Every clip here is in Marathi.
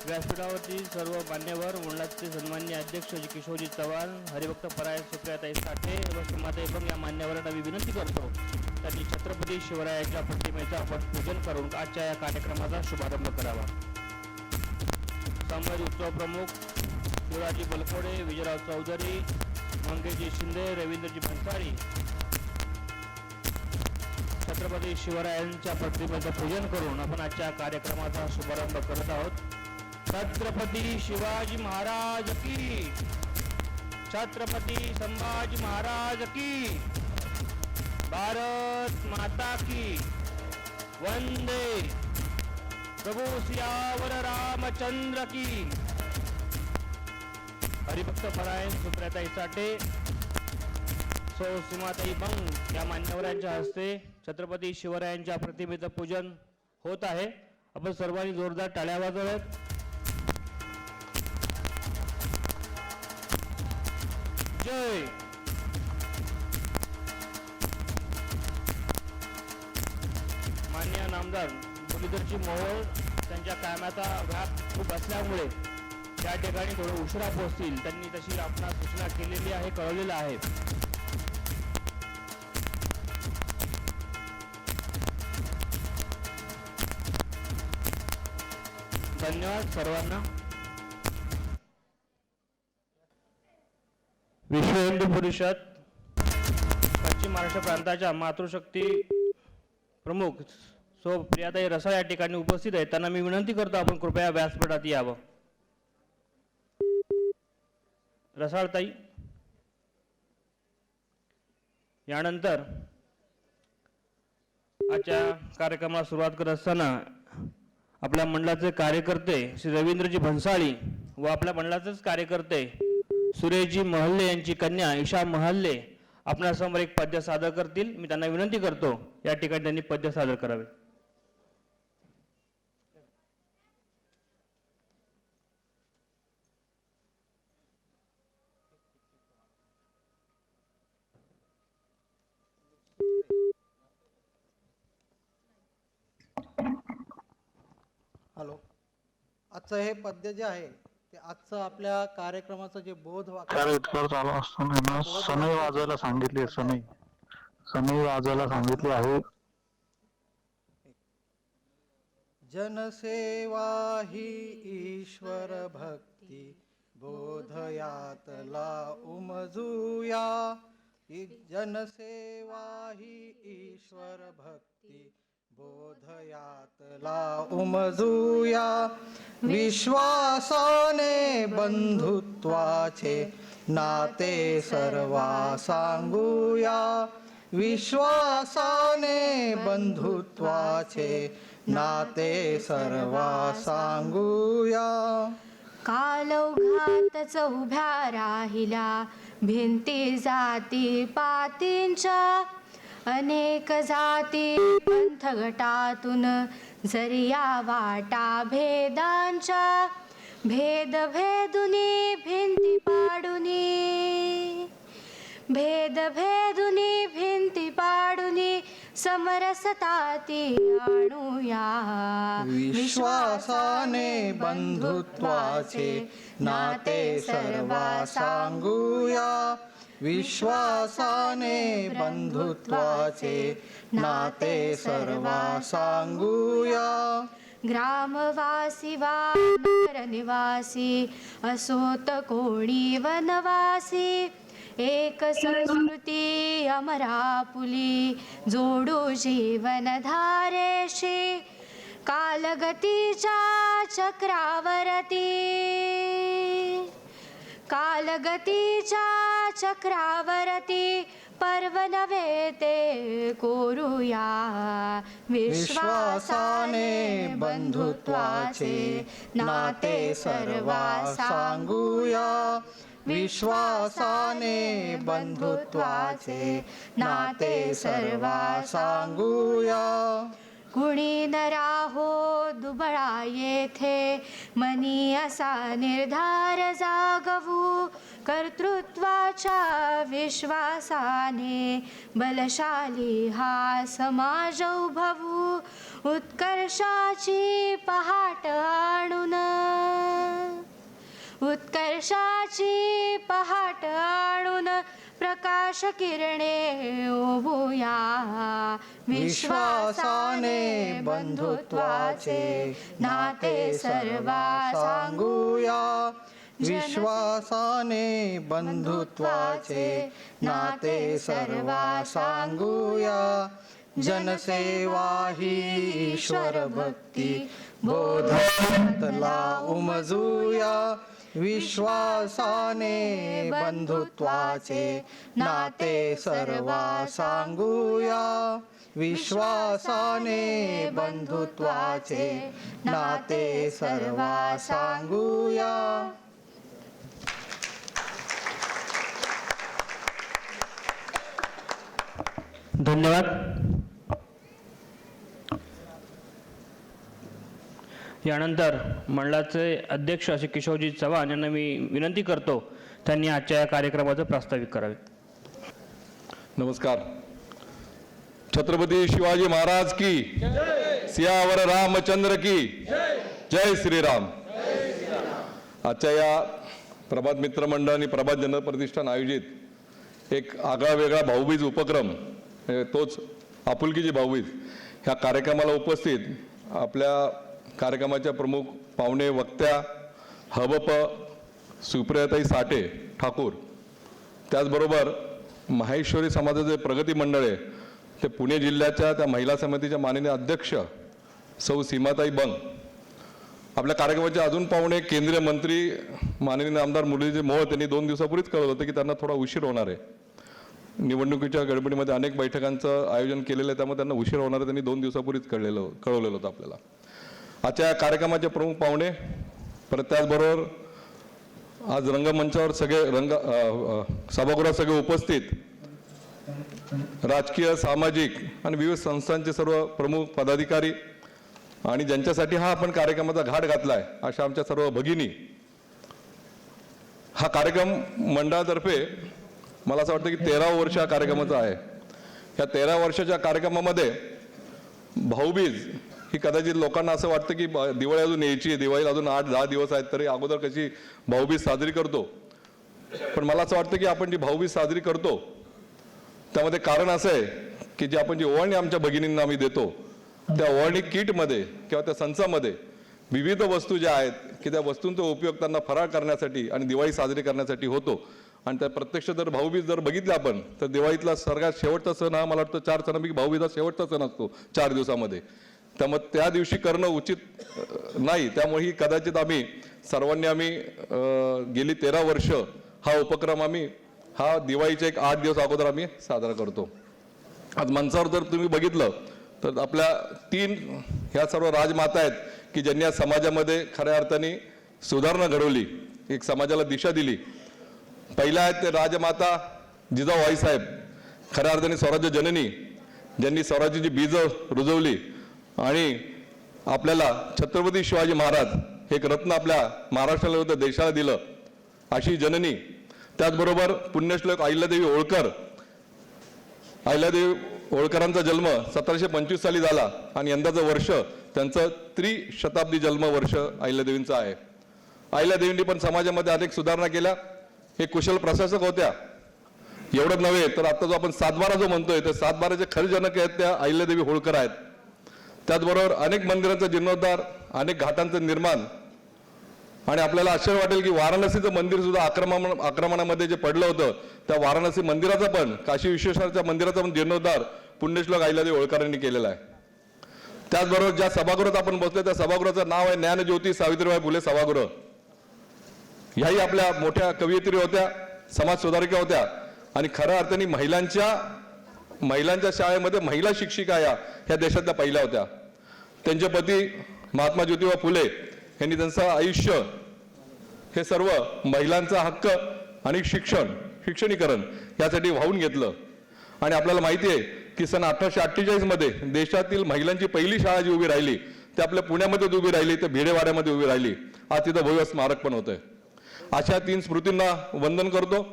व्यासपीठावरती सर्व मान्यवर, मंडळाचे सन्माननीय अध्यक्ष किशोरजी चव्हाण, हरिभक्त परायण सुप्रियाताई साठे व सीमाताई पण या मान्यवरांना मी विनंती करतो त्यांनी छत्रपती शिवरायांच्या प्रतिमेचं आपण पूजन करून आजच्या या कार्यक्रमाचा शुभारंभ करावा. सामाजिक उत्सव प्रमुख शिवराजी बलकोडे, विजयराव चौधरी, मंगेशजी शिंदे, रवींद्रजी भन्साळी छत्रपती शिवरायांच्या प्रतिमेचं पूजन करून आपण आजच्या कार्यक्रमाचा शुभारंभ करत आहोत. छत्रपती शिवाजी महाराज की, छत्रपती संभाजी महाराज की, भारत माता की, वंदे प्रभु सियावर रामचंद्र की. हरिभक्त परायण सुप्रियाताई साठे, सौ सीमाताई बंग या मान्यवरांच्या हस्ते छत्रपती शिवरायांच्या प्रतिमेचं पूजन होत आहे. आपण सर्वांनी जोरदार टाळ्या वाजवत जय. मान्य नामदार मुरलीधरजी मोहोळ त्यांच्या कामाचा व्याप खूप असल्यामुळे त्या ठिकाणी थोडं उशिरा पोहोचतील. त्यांनी तशी आपणास सूचना केलेली आहे, कळवलेलं आहे. धन्यवाद सर्वांना. विश्व हिंदू परिषद पश्चिम महाराष्ट्र प्रांताच्या मातृशक्ती प्रमुख सौ प्रियाताई रसाळ या ठिकाणी उपस्थित आहेत. त्यांना मी विनंती करतो आपण कृपया व्यासपीठात यावं. रसाळताई, यानंतर आजच्या कार्यक्रमाला सुरुवात करत असताना आपल्या मंडळाचे कार्यकर्ते श्री रवींद्रजी भन्साळी व आपल्या मंडळाचेच कार्यकर्ते सुरेशजी महल्ले यांची कन्या ईशा महल्ले आपणासमोर एक पद्य सादर करतील. मी त्यांना विनंती करतो या ठिकाणी त्यांनी पद्य सादर करावे. हॅलो. आजचं हे पद्य जे आहे ते आजचं आपल्या कार्यक्रमाचं जे बोध चालू असताना सनई वाजवायला सांगितली, सनई वाजवायला सांगितली आहे. जनसेवा ही ईश्वर भक्ती बोधयातला उमजूया. जनसेवा ही ईश्वर भक्ती बोधयातला उमजूया. विश्वासाने बंधुत्वाचे नाते सर्वा सांगूया. विश्वासाने बंधुत्वाचे नाते सर्वा सांगूया. कालौघात चौभ्या राहिल्या भिंती जाती पातींच्या. अनेक जाती पंथ गटातून जरिया वाटा भेदांच्या. भेद भेदुनी भिंती पाडुनी, भेद भेदुनी भिंती पाडुनी समरसताती आणूया. विश्वासाने बंधुत्वाचे नाते सर्वा सांगूया. विश्वासाने बंधुत्वाचे नाते सर्वा सांगूया. ग्रामवासी वा नगरनिवासी असोत कोणी वनवासी. एक संस्कृती अमरापुली जोडू जीवन धारेशी. कालगतीच्या चक्रावरती, कालगतीच्या चक्रावरती पर्व नव्हे ते कोरूया. विश्वासाने बंधुत्वाचे नाते सर्वा सांगूया. विश्वासाने बंधुत्वाचे नाते सर्वा सांगूया. कुणी न राहो दुबळा येथे मनी असा निर्धार जागवू. कर्तृत्वाच्या विश्वासाने बलशाली हा समाज उभवू. उत्कर्षाची पहाट आणून उत्कर्षाची पहाट आणून प्रकाश किरणे ओभूया विश्वासाने बंधुत्वाचे नाते सर्वा सांगूया विश्वासाने बंधुत्वाचे नाते सर्वा सांगूया जनसेवा ही ईश्वर भक्ती बोधातला उमजूया विश्वासाने बंधुत्वाचे नाते सर्वा सांगूया विश्वासाने बंधुत्वाचे नाते सर्वा सांगूया. धन्यवाद. यानंतर मंडळाचे अध्यक्ष असे किशोरजी चव्हाण यांना मी विनंती करतो त्यांनी आजच्या या कार्यक्रमाचं प्रास्ताविक करावे. नमस्कार. छत्रपती शिवाजी महाराज की सियावर रामचंद्र की जय श्रीराम. आजच्या या प्रभात मित्र मंडळ आणि प्रभात जनता प्रतिष्ठान आयोजित एक आगळा वेगळा भाऊबीज उपक्रम, तोच आपुलकीची भाऊबीज, ह्या कार्यक्रमाला उपस्थित आपल्या कार्यक्रमाच्या प्रमुख पाहुणे वक्त्या हबप सुप्रियाताई साठे ठाकूर, त्याचबरोबर माहेश्वरी समाजाचे प्रगती मंडळ आहे ते पुणे जिल्ह्याच्या त्या महिला समितीच्या माननीय अध्यक्ष सौ सीमाताई बंग, आपल्या कार्यक्रमाचे अजून पाहुणे केंद्रीय मंत्री माननीय आमदार मुरलीजी मोहोळ, त्यांनी 2 दिवसापूर्वीच कळवलं होतं की त्यांना थोडा उशीर होणार आहे. निवडणुकीच्या गडबडीमध्ये अनेक बैठकांचं आयोजन केलेलं आहे, त्यामुळे त्यांना उशीर होणार आहे, त्यांनी 2 दिवसापूर्वीच कळवलेलं होतं आपल्याला. आजच्या कार्यक्रमाचे प्रमुख पाहुणे परत त्याचबरोबर आज रंगमंचावर सगळे सभागृहात सगळे उपस्थित राजकीय सामाजिक आणि विविध संस्थांचे सर्व प्रमुख पदाधिकारी आणि ज्यांच्यासाठी हा आपण कार्यक्रमाचा घाट घातलाय अशा आमच्या सर्व भगिनी, हा कार्यक्रम मंडळातर्फे मला असं वाटतं की 13 वर्ष हा कार्यक्रमाचा आहे. या 13 वर्षाच्या कार्यक्रमामध्ये भाऊबीज ही कदाचित लोकांना असं वाटतं की दिवाळी अजून यायची, दिवाळीला अजून 8-10 दिवस आहेत तरी अगोदर कशी भाऊबीज साजरी करतो, पण मला असं वाटतं की आपण जी भाऊबीज साजरी करतो त्यामध्ये कारण असं आहे की जी आपण जी ओवाळणी आमच्या भगिनींना आम्ही देतो त्या ओवाळणी किटमध्ये किंवा त्या संचामध्ये विविध वस्तू ज्या आहेत की त्या वस्तूंचा उपयोग त्यांना फराळ करण्यासाठी आणि दिवाळी साजरी करण्यासाठी होतो. आणि त्या प्रत्यक्ष जर भाऊबीज जर बघितलं आपण तर दिवाळीतला सगळ्यात शेवटचा सण हा मला वाटतं 4 सणांपैकी भाऊबीज हा शेवटचा सण असतो 4 दिवसामध्ये, त्यामुळे त्या दिवशी करणं उचित नाही. त्यामुळे ही कदाचित आम्ही सर्वांनी गेली 13 वर्ष हा उपक्रम हा दिवाळीच्या एक 8 दिवस अगोदर आम्ही साजरा करतो. आज मंचावर जर तुम्ही बघितलं तर आपल्या 3 ह्या सर्व राजमाता आहेत की ज्यांनी या समाजामध्ये खऱ्या अर्थाने सुधारणा घडवली, एक समाजाला दिशा दिली. पहिल्या आहेत ते राजमाता जिजाऊ आईसाहेब, खऱ्या अर्थाने स्वराज्य जननी, ज्यांनी स्वराज्याची बीजं रुजवली आणि आपल्याला छत्रपती शिवाजी महाराज एक रत्न आपल्या महाराष्ट्राला होतं, देशाला दिलं, अशी जननी. त्याचबरोबर पुण्यश्लोक अहिल्यादेवी होळकर, अहिल्यादेवी होळकरांचा जन्म 1725 साली झाला आणि यंदाचं वर्ष त्यांचं त्रिशताब्दी जन्म वर्ष अहिल्यादेवींचं आहे. अहिल्यादेवींनी पण समाजामध्ये अनेक सुधारणा केल्या, हे कुशल प्रशासक होत्या. एवढंच नव्हे तर आता जो आपण 7/12 जो म्हणतोय तर 7/12चे खरे जनक आहेत त्या अहिल्यादेवी होळकर आहेत. त्याचबरोबर अनेक मंदिरांचा जीर्णोद्धार, अनेक घाटांचं निर्माण, आणि आपल्याला आश्चर्य वाटेल की वाराणसीचं मंदिर सुद्धा आक्रमणामध्ये जे पडलं होतं त्या वाराणसी मंदिराचा पण, काशी विश्वेश्वराच्या मंदिराचा पण जीर्णोद्धार पुण्यश्लोक अहिल्यादेवी होळकरांनी केलेला आहे. त्याचबरोबर ज्या सभागृहात आपण बसलो त्या सभागृहाचं नाव आहे ज्ञानज्योती सावित्रीबाई फुले सभागृह. ह्याही आपल्या मोठ्या कवयित्री होत्या, समाज सुधारिका होत्या आणि खऱ्या अर्थाने महिलांच्या शाळेमध्ये महिला शिक्षिका ह्या देशातल्या पहिल्या होत्या. त्यांचे पती महात्मा ज्योतिबा फुले यांनी त्यांचं आयुष्य हे सर्व महिलांचा हक्क आणि शिक्षणीकरण यासाठी वाहून घेतलं. आणि आपल्याला माहिती आहे की सन 1848 मध्ये देशातील महिलांची पहिली शाळा जी उभी राहिली ती आपल्या पुण्यामध्ये उभी राहिली, तर भिडेवाड्यामध्ये उभी राहिली. आज तिथं भव्य स्मारक पण होतंय. अशा 3 स्मृतींना वंदन करतो.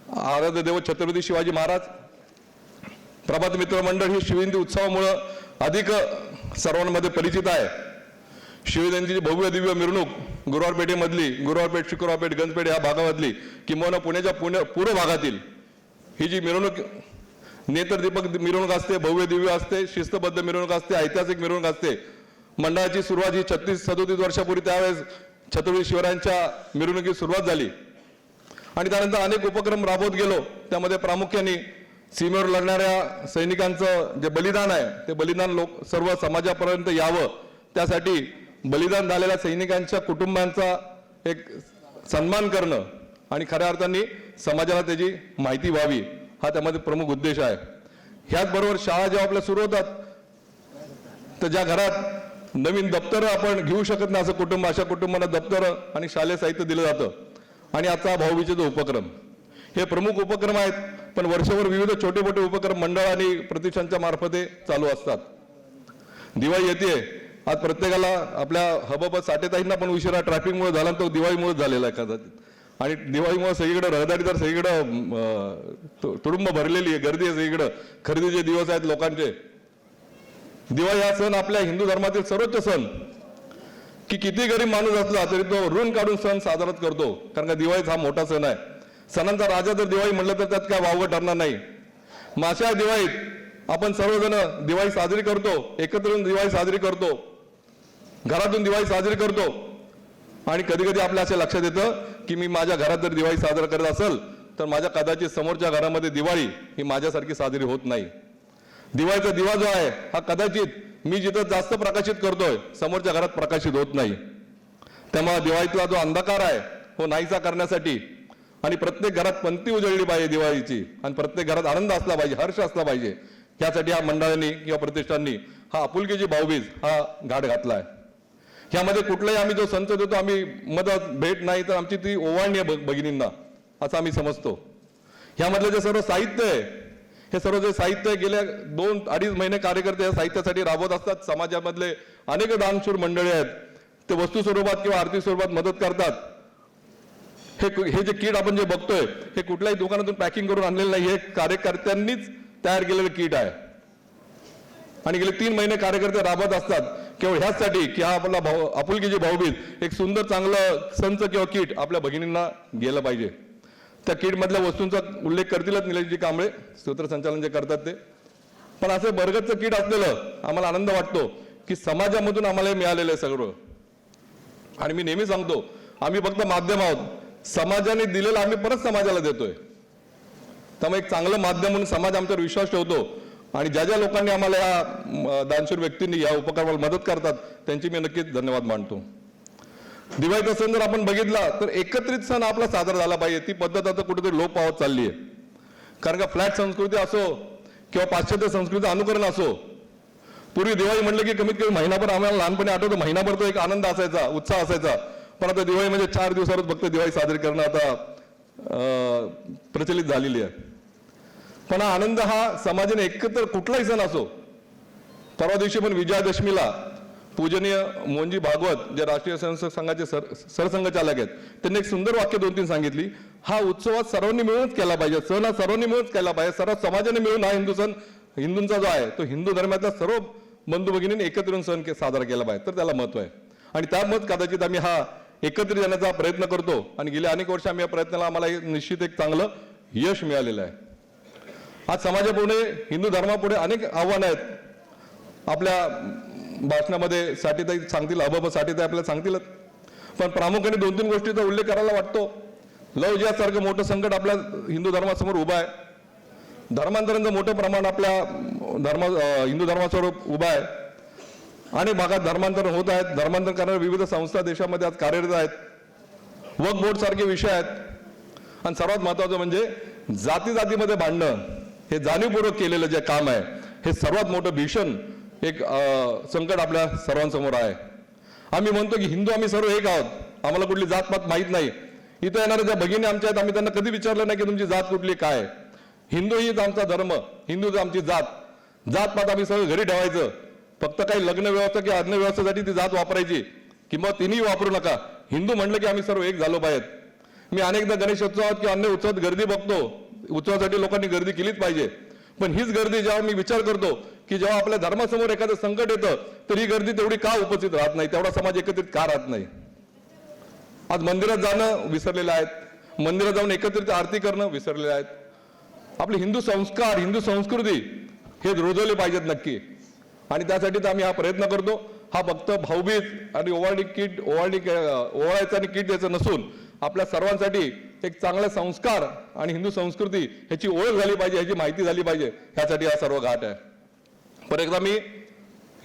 आराध्य देव छत्रपती शिवाजी महाराज. प्रभात मित्र मंडळ ही शिवजयंती उत्सवामुळं अधिक सर्वांमध्ये परिचित आहे. शिवजयंतीची भव्य दिव्य मिरवणूक गुरुवार पेठेमधली, गुरुवार पेठ, शुक्रवार पेठ, गंजपेठ या भागामधली किंवा पुण्याच्या पूर्व भागातील ही जी मिरवणूक नेत्रदीपक मिरवणूक असते, भव्य दिव्य असते, शिस्तबद्ध मिरवणूक असते, ऐतिहासिक मिरवणूक असते. मंडळाची सुरुवात ही 36-37 वर्षापूर्वी त्यावेळेस छत्रपती शिवरायांच्या मिरवणुकीची सुरुवात झाली आणि त्यानंतर अनेक उपक्रम राबवत गेलो. त्यामध्ये प्रामुख्याने सीमेवर लढणाऱ्या सैनिकांचं जे बलिदान आहे ते बलिदान सर्व समाजापर्यंत यावं, त्यासाठी बलिदान झालेल्या सैनिकांच्या कुटुंबांचा एक सन्मान करणं आणि खऱ्या अर्थाने समाजाला त्याची माहिती व्हावी, हा त्यामध्ये प्रमुख उद्देश आहे. ह्याचबरोबर शाळा जेव्हा आपल्या सुरू होतात तर ज्या घरात नवीन दप्तर आपण घेऊ शकत नाही असं कुटुंब, अशा कुटुंबांना दप्तर आणि शालेय साहित्य दिलं जातं. आणि आता भाऊबीजेचा उपक्रम, हे प्रमुख उपक्रम आहेत. पण वर्षभर विविध छोटे मोठे उपक्रम मंडळ आणि प्रतिष्ठानच्या मार्फते चालू असतात. दिवाळी येते, आज प्रत्येकाला आपल्या हबब साठेताईंना पण उशिरा ट्रॅफिकमुळे झाला, तो दिवाळीमुळे झालेला आहे कदाचित. आणि दिवाळीमुळे सगळीकडे रहदारी तर सगळीकडं तुडुंब भरलेली आहे, गर्दी आहे सगळीकडं, खरेदीचे दिवस आहेत लोकांचे. दिवाळी हा सण आपल्या हिंदू धर्मातील सर्वोच्च सण, की किती गरीब माणूस असला तरी तो ऋण काढून सण साजरा करतो, कारण का दिवाळीचा हा मोठा सण आहे. सणांचा राजा जर दिवाळी म्हटलं तर त्यात काय वावगं ठरणार नाही. मग अशा दिवाळीत आपण सर्वजण दिवाळी साजरी करतो, एकत्र येऊन दिवाळी साजरी करतो, घरातून दिवाळी साजरी करतो. आणि कधी कधी आपल्या असे लक्षात येतं की मी माझ्या घरात जर दिवाळी साजरा करत असेल तर माझ्या कदाचित समोरच्या घरामध्ये दिवाळी ही माझ्यासारखी साजरी होत नाही. दिवाळीचा दिवा जो आहे हा कदाचित मी जिथं जास्त प्रकाशित करतोय समोरच्या घरात प्रकाशित होत नाही. त्यामुळे दिवाळीतला जो अंधकार आहे तो नाहीसा करण्यासाठी आणि प्रत्येक घरात पंथी उजळली पाहिजे दिवाळीची आणि प्रत्येक घरात आनंद असला पाहिजे, हर्ष असला पाहिजे, यासाठी या मंडळांनी किंवा प्रतिष्ठाननी हा आपुलकीची भाऊबीज हा घाट घातला आहे. ह्यामध्ये कुठलाही आम्ही जो संच देतो आम्ही मदत भेट नाही तर आमची ती ओवाळणी आहे भगिनींना, असं आम्ही समजतो. ह्यामधलं जे सर्व साहित्य आहे, हे सर्व जे साहित्य गेल्या 2-2.5 महिने कार्यकर्ते या साहित्यासाठी राबवत असतात. समाजामधले अनेक दानशूर मंडळी आहेत, ते वस्तू स्वरूपात किंवा आर्थिक स्वरूपात मदत करतात. हे जे किट आपण जे बघतोय हे कुठल्याही दुकानातून पॅकिंग करून आणलेलं नाही, हे कार्यकर्त्यांनीच तयार केलेलं किट आहे. आणि गेले 3 महिने कार्यकर्ते राबत असतात केवळ ह्याचसाठी की हा आपला आपुलकीची भाऊबीज एक सुंदर चांगलं संच किंवा किट आपल्या भगिनींना गेलं पाहिजे. त्या किट मधल्या वस्तूंचा उल्लेख करतीलच निलेशजी कांबळे, सूत्रसंचालन जे करतात ते. पण असं बर्गरचं किट असलेलं आम्हाला आनंद वाटतो की समाजामधून आम्हाला हे मिळालेलं आहे सगळं. आणि मी नेहमी सांगतो आम्ही फक्त माध्यम आहोत, समाजाने दिलेलं आम्ही परत समाजाला देतोय. त्यामुळे एक चांगलं माध्यम म्हणून समाज आमच्यावर विश्वास ठेवतो आणि ज्या ज्या लोकांनी आम्हाला या दानशूर व्यक्तींनी या उपक्रमाला मदत करतात त्यांची मी नक्कीच धन्यवाद मानतो. दिवाळीचा सण जर आपण बघितला तर एकत्रित सण आपला साजरा झाला पाहिजे, ती पद्धत आता कुठेतरी लोप पावत चालली आहे. कारण का फ्लॅट संस्कृती असो किंवा पाश्चात्य संस्कृतीचं अनुकरण असो, पूर्वी दिवाळी म्हटलं की कमीत कमी महिनाभर आम्हाला लहानपणी आठवतं, महिनाभर तो एक आनंद असायचा, उत्साह असायचा. पण आता दिवाळी म्हणजे 4 दिवसावरच फक्त दिवाळी साजरी करणं आता प्रचलित झालेली आहे. पण हा आनंद हा समाजाने एकत्र कुठलाही सण असो, परवा दिवशी पण विजयादशमीला पूजनीय मोहनजी भागवत जे राष्ट्रीय स्वयंसेवक संघाचे सरसंघचालक आहेत, त्यांनी एक सुंदर वाक्य 2-3 सांगितली. हा उत्सव सर्वांनी मिळूनच केला पाहिजे, सण हा सर्वांनी मिळूनच केला पाहिजे, सर्व समाजाने मिळून हा हिंदूंचा जो आहे तो हिंदू धर्मातल्या सर्व बंधू भगिनींनी एकत्र येऊन सण साजरा केला पाहिजे, तर त्याला महत्व आहे. आणि त्यामुळे कदाचित आम्ही हा एकत्रित येण्याचा प्रयत्न करतो आणि गेल्या अनेक वर्ष आम्ही या प्रयत्नाला आम्हाला निश्चित एक चांगलं यश मिळालेलं आहे. आज समाजापुढे हिंदू धर्मापुढे अनेक आव्हानं आहेत. आपल्या भाषणामध्ये साठेताई सांगतील, अबाबा साठेताई आपल्याला सांगतीलच. पण प्रामुख्याने 2-3 गोष्टीचा उल्लेख करायला वाटतो. लव जिहादसारखं मोठं संकट आपल्या हिंदू धर्मासमोर उभं आहे. धर्मांतरांचं मोठं प्रमाण आपल्या हिंदू धर्मासमोर उभं आहे. अनेक भागात धर्मांतरण होत आहेत. धर्मांतरण करणाऱ्या विविध संस्था देशामध्ये आज कार्यरत आहेत. वक्फ बोर्ड सारखे विषय आहेत. आणि सर्वात महत्वाचं म्हणजे जातीमध्ये भांडणं हे जाणीवपूर्वक केलेलं जे काम आहे हे सर्वात मोठं भीषण एक संकट आपल्या सर्वांसमोर आहे. आम्ही म्हणतो की हिंदू आम्ही सर्व एक आहोत, आम्हाला कुठली जातपात माहीत नाही. इथं येणाऱ्या ज्या भगिनी आमच्या आहेत आम्ही त्यांना कधी विचारलं नाही की तुमची जात कुठली काय. हिंदू हीच आमचा धर्म, हिंदूच आमची जात. जातपात आम्ही सगळं घरी ठेवायचं, फक्त काही लग्न व्यवस्था किंवा अन्न व्यवस्थेसाठी ती जात वापरायची किंवा तिन्ही वापरू नका. हिंदू म्हणलं की आम्ही सर्व एक झालो पाहिजेत. मी अनेकदा गणेशोत्सवात किंवा अन्य उत्सवात गर्दी बघतो, उत्सवासाठी लोकांनी गर्दी केलीच पाहिजे. पण हीच गर्दी जेव्हा मी विचार करतो की जेव्हा आपल्या धर्मासमोर एखादं संकट येतं तर ही गर्दी तेवढी का उपस्थित राहत नाही, तेवढा समाज एकत्रित का राहत नाही. आज मंदिरात जाणं विसरलेलं आहेत, मंदिरात जाऊन एकत्रित आरती करणं विसरलेले आहेत. आपले हिंदू संस्कार, हिंदू संस्कृती हे रुजवले पाहिजेत नक्की, आणि त्यासाठीच आम्ही हा प्रयत्न करतो. हा फक्त भाऊबीज आणि ओवाळायचं आणि किट द्यायचं नसून आपल्या सर्वांसाठी एक चांगले संस्कार आणि हिंदू संस्कृती ह्याची ओळख झाली पाहिजे, ह्याची माहिती झाली पाहिजे, ह्यासाठी हा सर्व घाट आहे. पर एकदा मी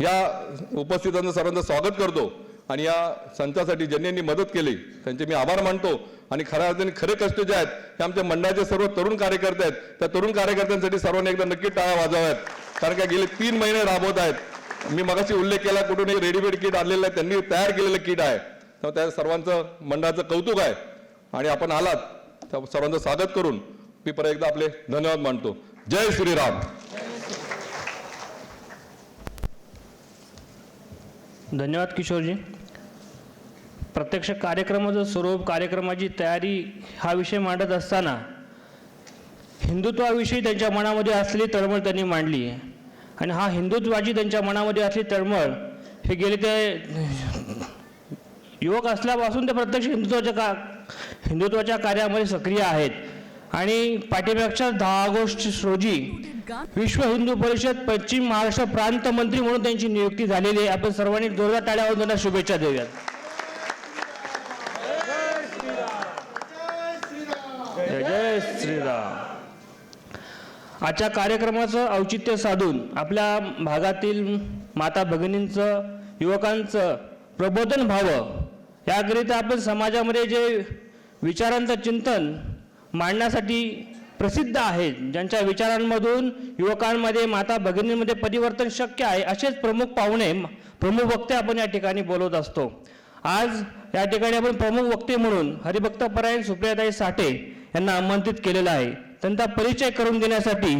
या उपस्थितांचं सर्वांचं स्वागत करतो आणि या संचासाठी ज्यांनी यांनी मदत केली त्यांचे मी आभार मानतो. आणि खऱ्या अर्थाने खरे कष्ट जे आहेत ते आमच्या मंडळाचे सर्व तरुण कार्यकर्ते आहेत. त्या तरुण कार्यकर्त्यांसाठी सर्वांनी एकदा नक्की टाळ्या वाजवाव्यात, कारण का गेले 3 महिने राबवत आहेत. मी मगाशी उल्लेख केला कुठून एक रेडीमेड किट आणलेलं आहे, त्यांनी तयार केलेलं किट आहे. तर त्या सर्वांचं मंडळाचं कौतुक आहे आणि आपण आलात त्या सर्वांचं स्वागत करून मी परत एकदा आपले धन्यवाद मानतो. जय श्रीराम. धन्यवाद किशोरजी. प्रत्यक्ष कार्यक्रमाचं स्वरूप, कार्यक्रमाची तयारी हा विषय मांडत असताना हिंदुत्वाविषयी त्यांच्या मनामध्ये असलेली तळमळ त्यांनी मांडली आहे. आणि हा हिंदुत्वाची त्यांच्या मनामध्ये असलेली तळमळ हे गेले ते युवक असल्यापासून ते प्रत्यक्ष हिंदुत्वाच्या कार्यामध्ये सक्रिय आहेत. आणि पाठीमागच्या 10 ऑगस्ट रोजी विश्व हिंदू परिषद पश्चिम महाराष्ट्र प्रांत मंत्री म्हणून त्यांची नियुक्ती झालेली आहे. आपण सर्वांनी जोरदार टाळ्या वाजवून त्यांना शुभेच्छा देऊयात. जय श्रीराम. आजच्या कार्यक्रमाचं औचित्य साधून आपल्या भागातील माता भगिनींचं, युवकांचं प्रबोधन व्हावं याकरिता आपण समाजामध्ये जे विचारांचं चिंतन मांडण्यासाठी प्रसिद्ध आहेत, ज्यांच्या विचारांमधून युवकांमध्ये, माता भगिनींमध्ये परिवर्तन शक्य आहे, असेच प्रमुख पाहुणे, प्रमुख वक्ते आपण या ठिकाणी बोलवत असतो. आज या ठिकाणी आपण प्रमुख वक्ते म्हणून हरिभक्तपरायण सुप्रियाताई साठे यांना आमंत्रित केलेलं आहे. त्यांचा परिचय करून देण्यासाठी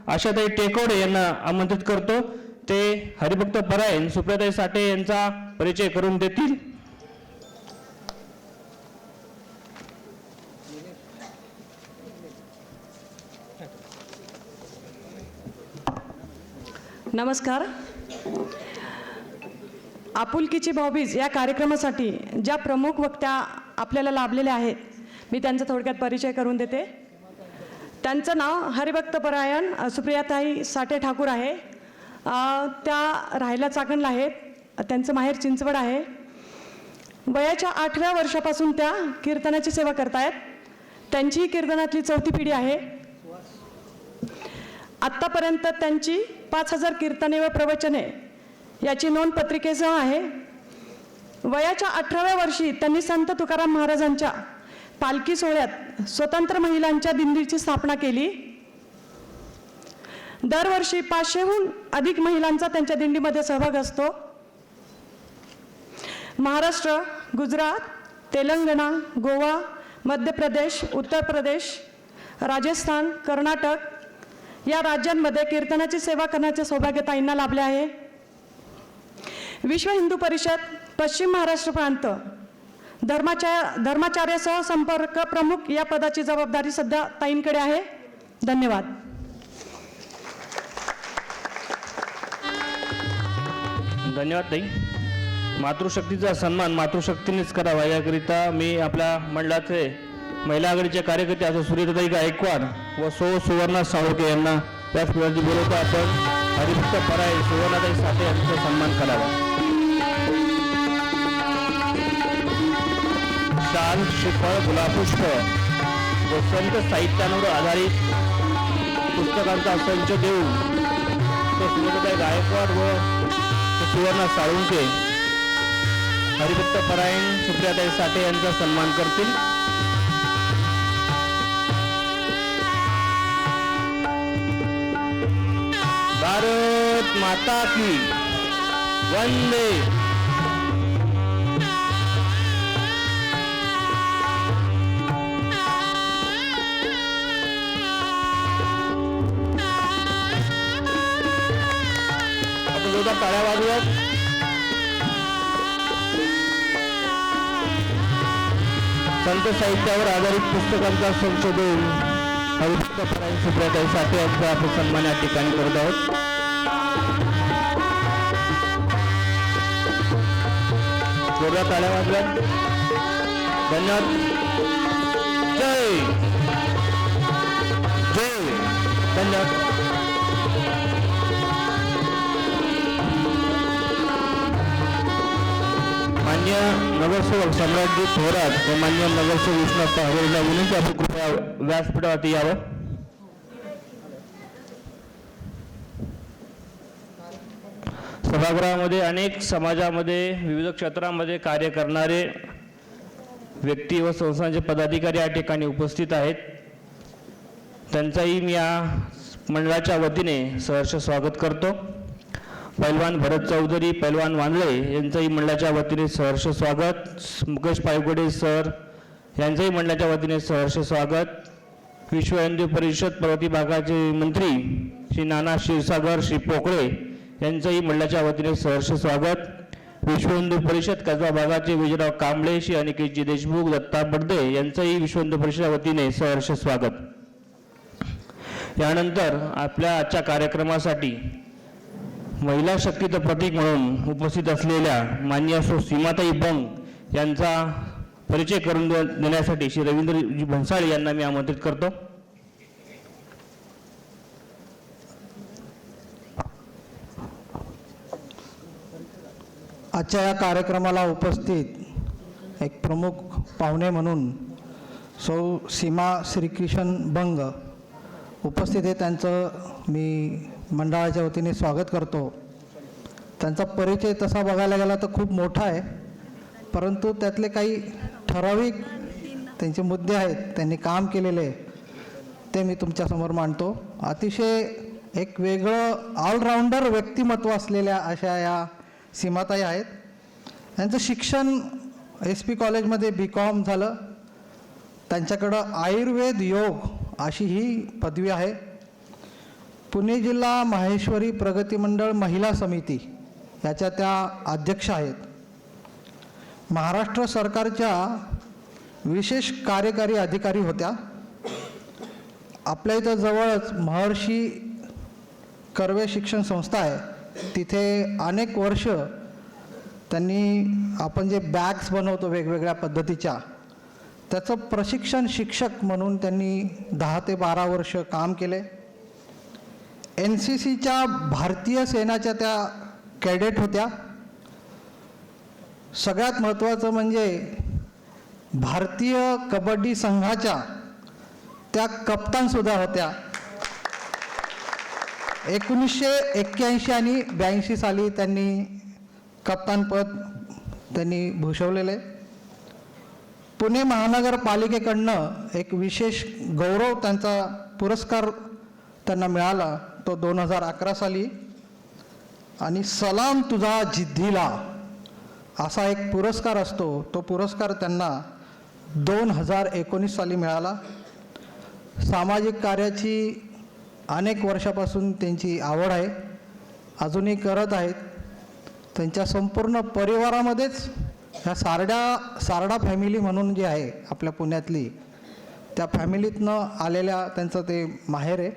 आशाताई टेकवडे यांना आमंत्रित करतो. ते हरिभक्तपरायण सुप्रियाताई साठे यांचा परिचय करून देतील. नमस्कार. आपुलकीची भाऊबीज या कार्यक्रमासाठी ज्या प्रमुख वक्त्या आपल्याला लाभलेल्या आहेत, मी त्यांचा थोडक्यात परिचय करून देते. त्यांचं नाव हरिभक्तपरायण सुप्रियाताई साठे ठाकूर आहे. त्या राहायला चाकणला आहेत. त्यांचं माहेर चिंचवड आहे. वयाच्या 8व्या वर्षापासून त्या कीर्तनाची सेवा करतायत. त्यांची कीर्तनातली 4थी पिढी आहे. आत्तापर्यंत त्यांची 5000 कीर्तने व प्रवचने याची नोंद पत्रिकेसह आहे. वयाच्या 18व्या वर्षी त्यांनी संत तुकाराम महाराजांच्या पालखी सोहळ्यात स्वतंत्र महिलांच्या दिंडीची स्थापना केली. दरवर्षी 500हून अधिक महिलांचा त्यांच्या दिंडीमध्ये सहभाग असतो. महाराष्ट्र, गुजरात, तेलंगणा, गोवा, मध्य प्रदेश, उत्तर प्रदेश, राजस्थान, कर्नाटक या राज्यांमध्ये कीर्तनाची सेवा करण्याचे सौभाग्य ताईंना लाभले आहे. विश्व हिंदू परिषद पश्चिम महाराष्ट्र प्रांत धर्माचार्यासह संपर्क प्रमुख या पदाची जबाबदारी सध्या ताईंकडे आहे. धन्यवाद. धन्यवाद ताई. मातृशक्तीचा सन्मान मातृशक्तीनेच करावा याकरिता मी आपल्या मंडळाचे महिला आघाडीचे कार्यकर्ते असं सुरेताई गायकवाड व सुवर्णा साळुंखे यांना व्यासपीठावरती बोलवतो. आपण हरिभक्तपरायण सुवर्णाताई साठे यांचा सन्मान करावा. शाल, श्रीफळ, गुलाबपुष्प व संत साहित्यांवर आधारित पुस्तकांचा संच देऊन तो सुरेताई गायकवाड व सुवर्णा साळुंखे हरिभक्तपरायण सुप्रियाताई साठे यांचा सन्मान करतील. भारत माता की वंदे. आपण जोरदार टाळ्या वाजवूयात. संत साहित्यावर आधारित पुस्तकांचा संच देऊन हरिभक्तपरायण सुप्रियाताई साठे यांचा आपण सन्मान या ठिकाणी करत आहोत. जोरदार टाळ्या वाजव्यात. धन्यवाद. जय जय. धन्यवाद. मान्य नगरसेवक सम्राटजी थोरात व मान्य नगरसेवक विष्णू हरेला विनंती आहे कृपया व्यासपीठावरती यावं. सभागृहामध्ये अनेक समाजामध्ये विविध क्षेत्रामध्ये कार्य करणारे व्यक्ती व संस्थांचे पदाधिकारी या ठिकाणी उपस्थित आहेत. त्यांचाही मी या मंडळाच्या वतीने सहर्ष स्वागत करतो. पैलवान भरत चौधरी, पैलवान वांजळे यांचंही मंडळाच्या वतीने सहर्ष स्वागत. मुकेश पायगुडे सर यांचंही मंडळाच्या वतीने सहर्ष स्वागत. विश्व हिंदू परिषद पर्वती भागाचे मंत्री श्री नाना क्षीरसागर श्री पोकळे यांचंही मंडळाच्या वतीने सहर्ष स्वागत. विश्व हिंदू परिषद कसबा भागाचे विजयराव कांबळे श्री अनिकेतजी देशमुख दत्ता बडदे यांचंही विश्व हिंदू परिषद वतीने सहर्ष स्वागत. यानंतर आपल्या आजच्या कार्यक्रमासाठी महिला शक्तीचं प्रतीक म्हणून उपस्थित असलेल्या मान्य सो सीमाताई बंग यांचा परिचय करून देण्यासाठी श्री रवींद्रजी भन्साळी यांना मी आमंत्रित करतो. आजच्या या कार्यक्रमाला उपस्थित एक प्रमुख पाहुणे म्हणून सौ सीमा श्रीकृष्ण बंग उपस्थित आहे. त्यांचं मी मंडळाच्या वतीने स्वागत करतो. त्यांचा परिचय तसा बघायला गेला तर खूप मोठा आहे, परंतु त्यातले काही ठराविक त्यांचे मुद्दे आहेत, त्यांनी काम केलेले ते मी तुमच्यासमोर मांडतो. अतिशय एक वेगळं ऑलराऊंडर व्यक्तिमत्व असलेल्या अशा या सीमाताई आहेत. त्यांचं शिक्षण SP कॉलेजमध्ये BCom झालं. त्यांच्याकडं आयुर्वेद योग अशी ही पदवी आहे. पुणे जिल्हा माहेश्वरी प्रगती मंडळ महिला समिती याच्या त्या अध्यक्ष आहेत. महाराष्ट्र सरकारच्या विशेष कार्यकारी अधिकारी होत्या. आपल्या इथं जवळच महर्षी कर्वे शिक्षण संस्था आहे, तिथे अनेक वर्ष त्यांनी आपण जे बॅग्स बनवतो वेगवेगळ्या पद्धतीच्या त्याचं प्रशिक्षण शिक्षक म्हणून त्यांनी 10 ते 12 वर्ष काम केले. NCCच्या भारतीय सेनाच्या त्या कॅडेट होत्या. सगळ्यात महत्त्वाचं म्हणजे भारतीय कबड्डी संघाच्या त्या कप्तानसुद्धा होत्या. 1981 आणि 82 साली त्यांनी कप्तानपद त्यांनी भूषवलेले. पुणे महानगरपालिकेकडनं एक विशेष गौरव त्यांचा पुरस्कार त्यांना मिळाला, तो 2011 साली. आणि सलाम तुझा जिद्दीला असा एक पुरस्कार असतो, तो पुरस्कार त्यांना 2019 साली मिळाला. सामाजिक कार्याची अनेक वर्षापासून त्यांची आवड आहे, अजूनही करत आहेत. त्यांच्या संपूर्ण परिवारामध्येच ह्या सारडा फॅमिली म्हणून जी आहे आपल्या पुण्यातली, त्या फॅमिलीतनं आलेल्या त्यांचं ते माहेर आहे.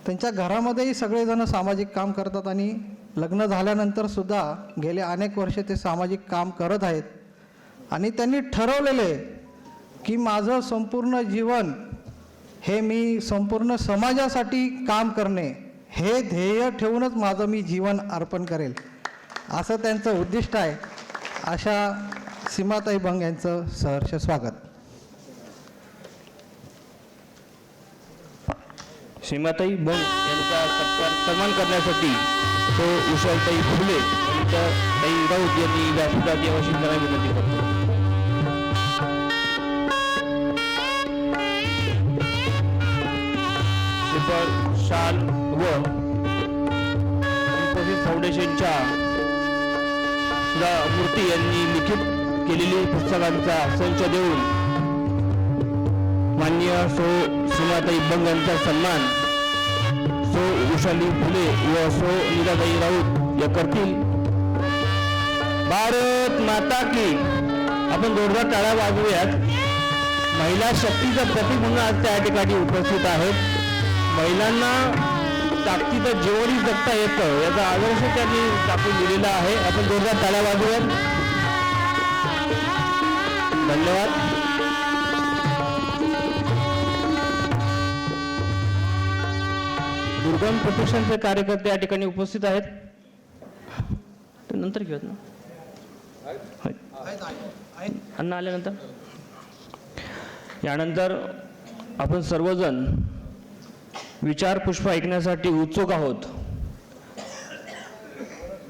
त्यांच्या घरामध्येही सगळेजण सामाजिक काम करतात आणि लग्न झाल्यानंतरसुद्धा गेले अनेक वर्षे ते सामाजिक काम करत आहेत. आणि त्यांनी ठरवलेले की माझं संपूर्ण जीवन हे मी संपूर्ण समाजासाठी काम करणे हे ध्येय ठेवूनच माझं मी जीवन अर्पण करेल, असं त्यांचं उद्दिष्ट आहे. अशा सीमाताई बंग यांचं सहर्ष स्वागत. सीमाताई बंग यांचा सन्मान करण्यासाठी तो उषाताई फुले यांच्या ताई राऊत यांनी व्यासपीठात यावं त्यांना विनंती करतो. शाल व इन्फोसिस फाउंडेशनच्या मूर्ती यांनी लिखित केलेली पुस्तकांचा संच देऊन माननीय सो सीमाताई बंग यांचा सन्मान सो उषाली फुले व सो नीराताई राऊत या करतील. भारत माता की. आपण जोरदार टाळ्या वाजवूयात. महिला शक्तीचं प्रतीक म्हणून आज त्या ठिकाणी उपस्थित आहेत. महिलांना ताकदीचं जीवनही जगता येतं याचा आदर्श त्यांनी टाकून दिलेला आहे. आपण जोरदार टाळ्या वाजवूयात. दोन प्रतिष्ठानचे कार्यकर्ते या ठिकाणी उपस्थित आहेत. ते नंतर घेऊयात ना. अण्णा आल्यानंतर यानंतर आपण सर्वजण विचार पुष्प ऐकण्यासाठी उत्सुक आहोत.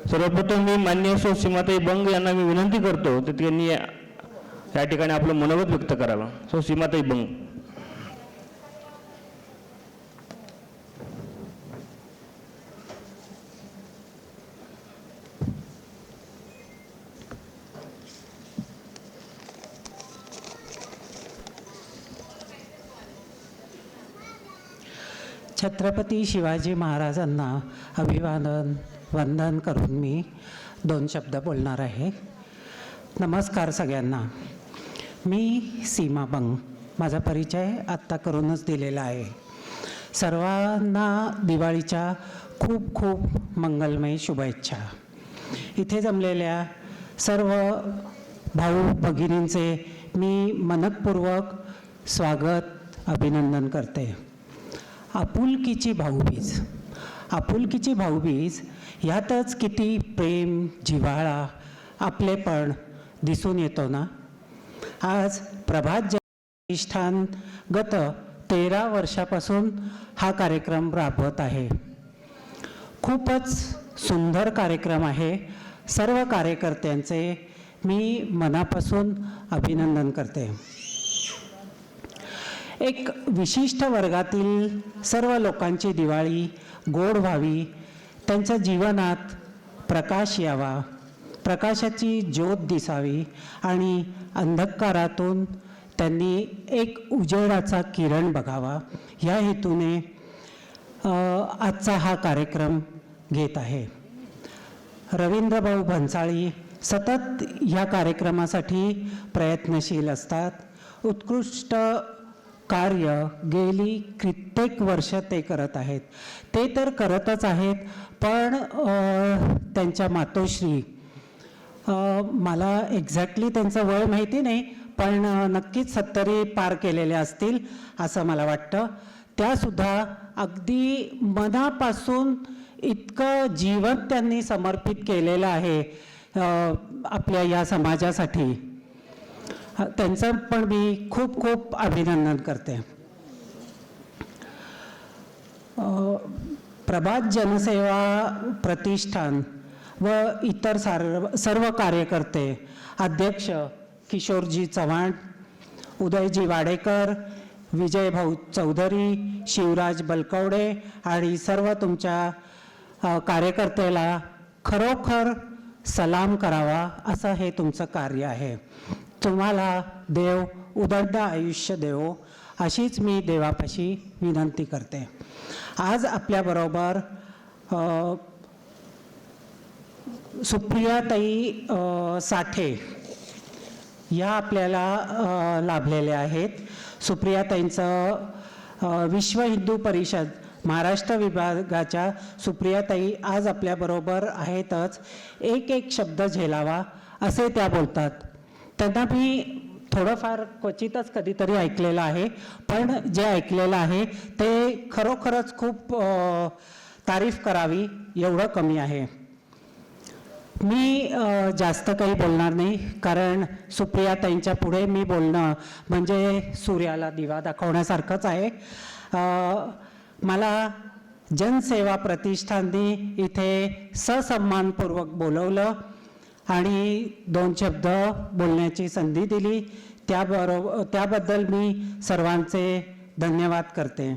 सर्वप्रथम मी माननीय सौ सीमाताई बंग यांना मी विनंती करतो की त्यांनी या ठिकाणी आपलं मनोगत व्यक्त करावं. सौ सीमाताई बंग. छत्रपती शिवाजी महाराजांना अभिवादन वंदन करून मी 2 शब्द बोलणार आहे. नमस्कार सगळ्यांना. मी सीमा बंग. माझा परिचय आत्ता करूनच दिलेला आहे. सर्वांना दिवाळीच्या खूप खूप मंगलमय शुभेच्छा. इथे जमलेल्या सर्व भाऊ भगिनींचे मी मनपूर्वक स्वागत अभिनंदन करते. आपुलकीची भाऊबीज. आपुलकीची भाऊबीज ह्यातच किती प्रेम, जिव्हाळा, आपलेपण दिसून येतो ना. आज प्रभात प्रतिष्ठान गत 13 वर्षापासून हा कार्यक्रम राबवत आहे. खूपच सुंदर कार्यक्रम आहे. सर्व कार्यकर्त्यांचे मी मनापासून अभिनंदन करते. एक विशिष्ट वर्गातील सर्व लोकांची दिवाळी गोड व्हावी, त्यांच्या जीवनात प्रकाश यावा, प्रकाशाची ज्योत दिसावी आणि अंधकारातून त्यांनी एक उजेडाचा किरण बघावा, ह्या हेतूने आजचा हा कार्यक्रम घेत आहे. रवींद्रभाऊ भन्साळी सतत ह्या कार्यक्रमासाठी प्रयत्नशील असतात. उत्कृष्ट कार्य गेली कित्येक वर्ष ते करत आहेत. ते तर करतच आहेत, पण त्यांच्या मातोश्री, मला एक्झॅक्टली त्यांचं वय माहिती नाही, पण नक्कीच 70 पार केलेले असतील असं मला वाटतं. त्यासुद्धा अगदी मनापासून इतकं जीवन त्यांनी समर्पित केलेलं आहे आपल्या या समाजासाठी. त्यांचं पण मी खूप खूप अभिनंदन करते. प्रभात जनसेवा प्रतिष्ठान व इतर सर्व कार्यकर्ते, अध्यक्ष किशोरजी चव्हाण, उदयजी वाडेकर, विजयभाऊ चौधरी, शिवराज बलकवडे आणि सर्व तुमच्या कार्यकर्त्याला खरोखर सलाम करावा असं हे तुमचं कार्य आहे. तुम्हाला देव उदंड आयुष्य देवो अशीच मी देवापाशी विनंती करते. आज आपल्याबरोबर सुप्रियाताई साठे या आपल्याला लाभलेल्या आहेत. सुप्रियाताईंचं विश्व हिंदू परिषद महाराष्ट्र विभागाच्या सुप्रियाताई आज आपल्याबरोबर आहेतच. एक शब्द झेलावा असे त्या बोलतात. त्यांना मी थोडंफार क्वचितच कधीतरी ऐकलेलं आहे, पण जे ऐकलेलं आहे ते खरोखरच खूप तारीफ करावी एवढं कमी आहे. मी जास्त काही बोलणार नाही, कारण सुप्रियाताईंच्या पुढे मी बोलणं म्हणजे सूर्याला दिवा दाखवण्यासारखंच आहे. मला जनसेवा प्रतिष्ठानने इथे ससन्मानपूर्वक बोलवलं आणि 2 शब्द बोलण्याची संधी दिली. त्याबद्दल मी सर्वांचे धन्यवाद करते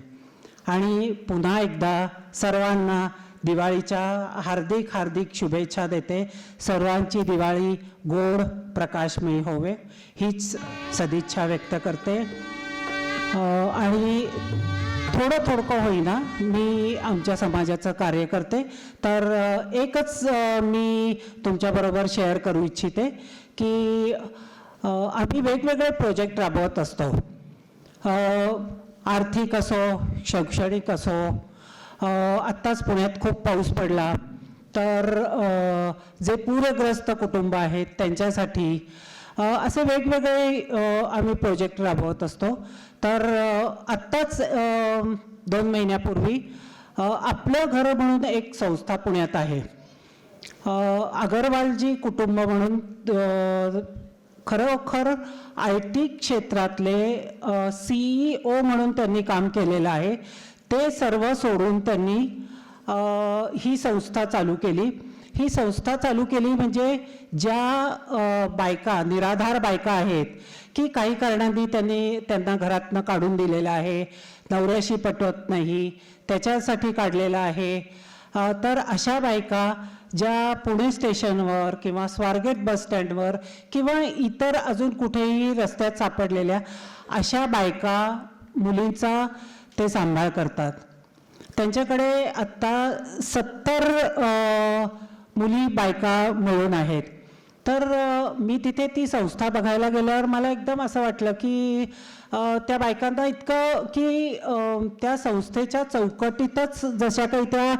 आणि पुन्हा एकदा सर्वांना दिवाळीच्या हार्दिक हार्दिक शुभेच्छा देते. सर्वांची दिवाळी गोड प्रकाशमयी होवे हीच सदिच्छा व्यक्त करते. आणि थोडं होईना मी आमच्या समाजाचं कार्य करते, तर एकच मी तुमच्याबरोबर शेअर करू इच्छिते की आम्ही वेगवेगळे प्रोजेक्ट राबवत असतो. आर्थिक असो, शैक्षणिक असो. आत्ताच पुण्यात खूप पाऊस पडला, तर जे पूरग्रस्त कुटुंब आहेत त्यांच्यासाठी असे वेगवेगळे आम्ही प्रोजेक्ट राबवत असतो. तर आत्ताच 2 महिन्यापूर्वी आपलं घर म्हणून एक संस्था पुण्यात आहे. अगरवालजी कुटुंब म्हणून खरोखर आय टी क्षेत्रातले CEO म्हणून त्यांनी काम केलेलं आहे. ते सर्व सोडून त्यांनी ही संस्था चालू केली. ही संस्था चालू केली म्हणजे ज्या बायका निराधार बायका आहेत की काही कारणांनी त्यांना घरातनं काढून दिलेलं आहे, नवऱ्याशी पटवत नाही, त्याच्यासाठी काढलेलं आहे. तर अशा बायका ज्या पुणे स्टेशनवर किंवा स्वारगेट बस स्टँडवर किंवा इतर अजून कुठेही रस्त्यात सापडलेल्या अशा बायका मुलींचा ते सांभाळ करतात. त्यांच्याकडे आत्ता 70 मुली बायका मिळून आहेत. तर मी तिथे ती संस्था बघायला गेल्यावर मला एकदम असं वाटलं की त्या बायकांना इतकं की त्या संस्थेच्या चौकटीतच जशा काही त्या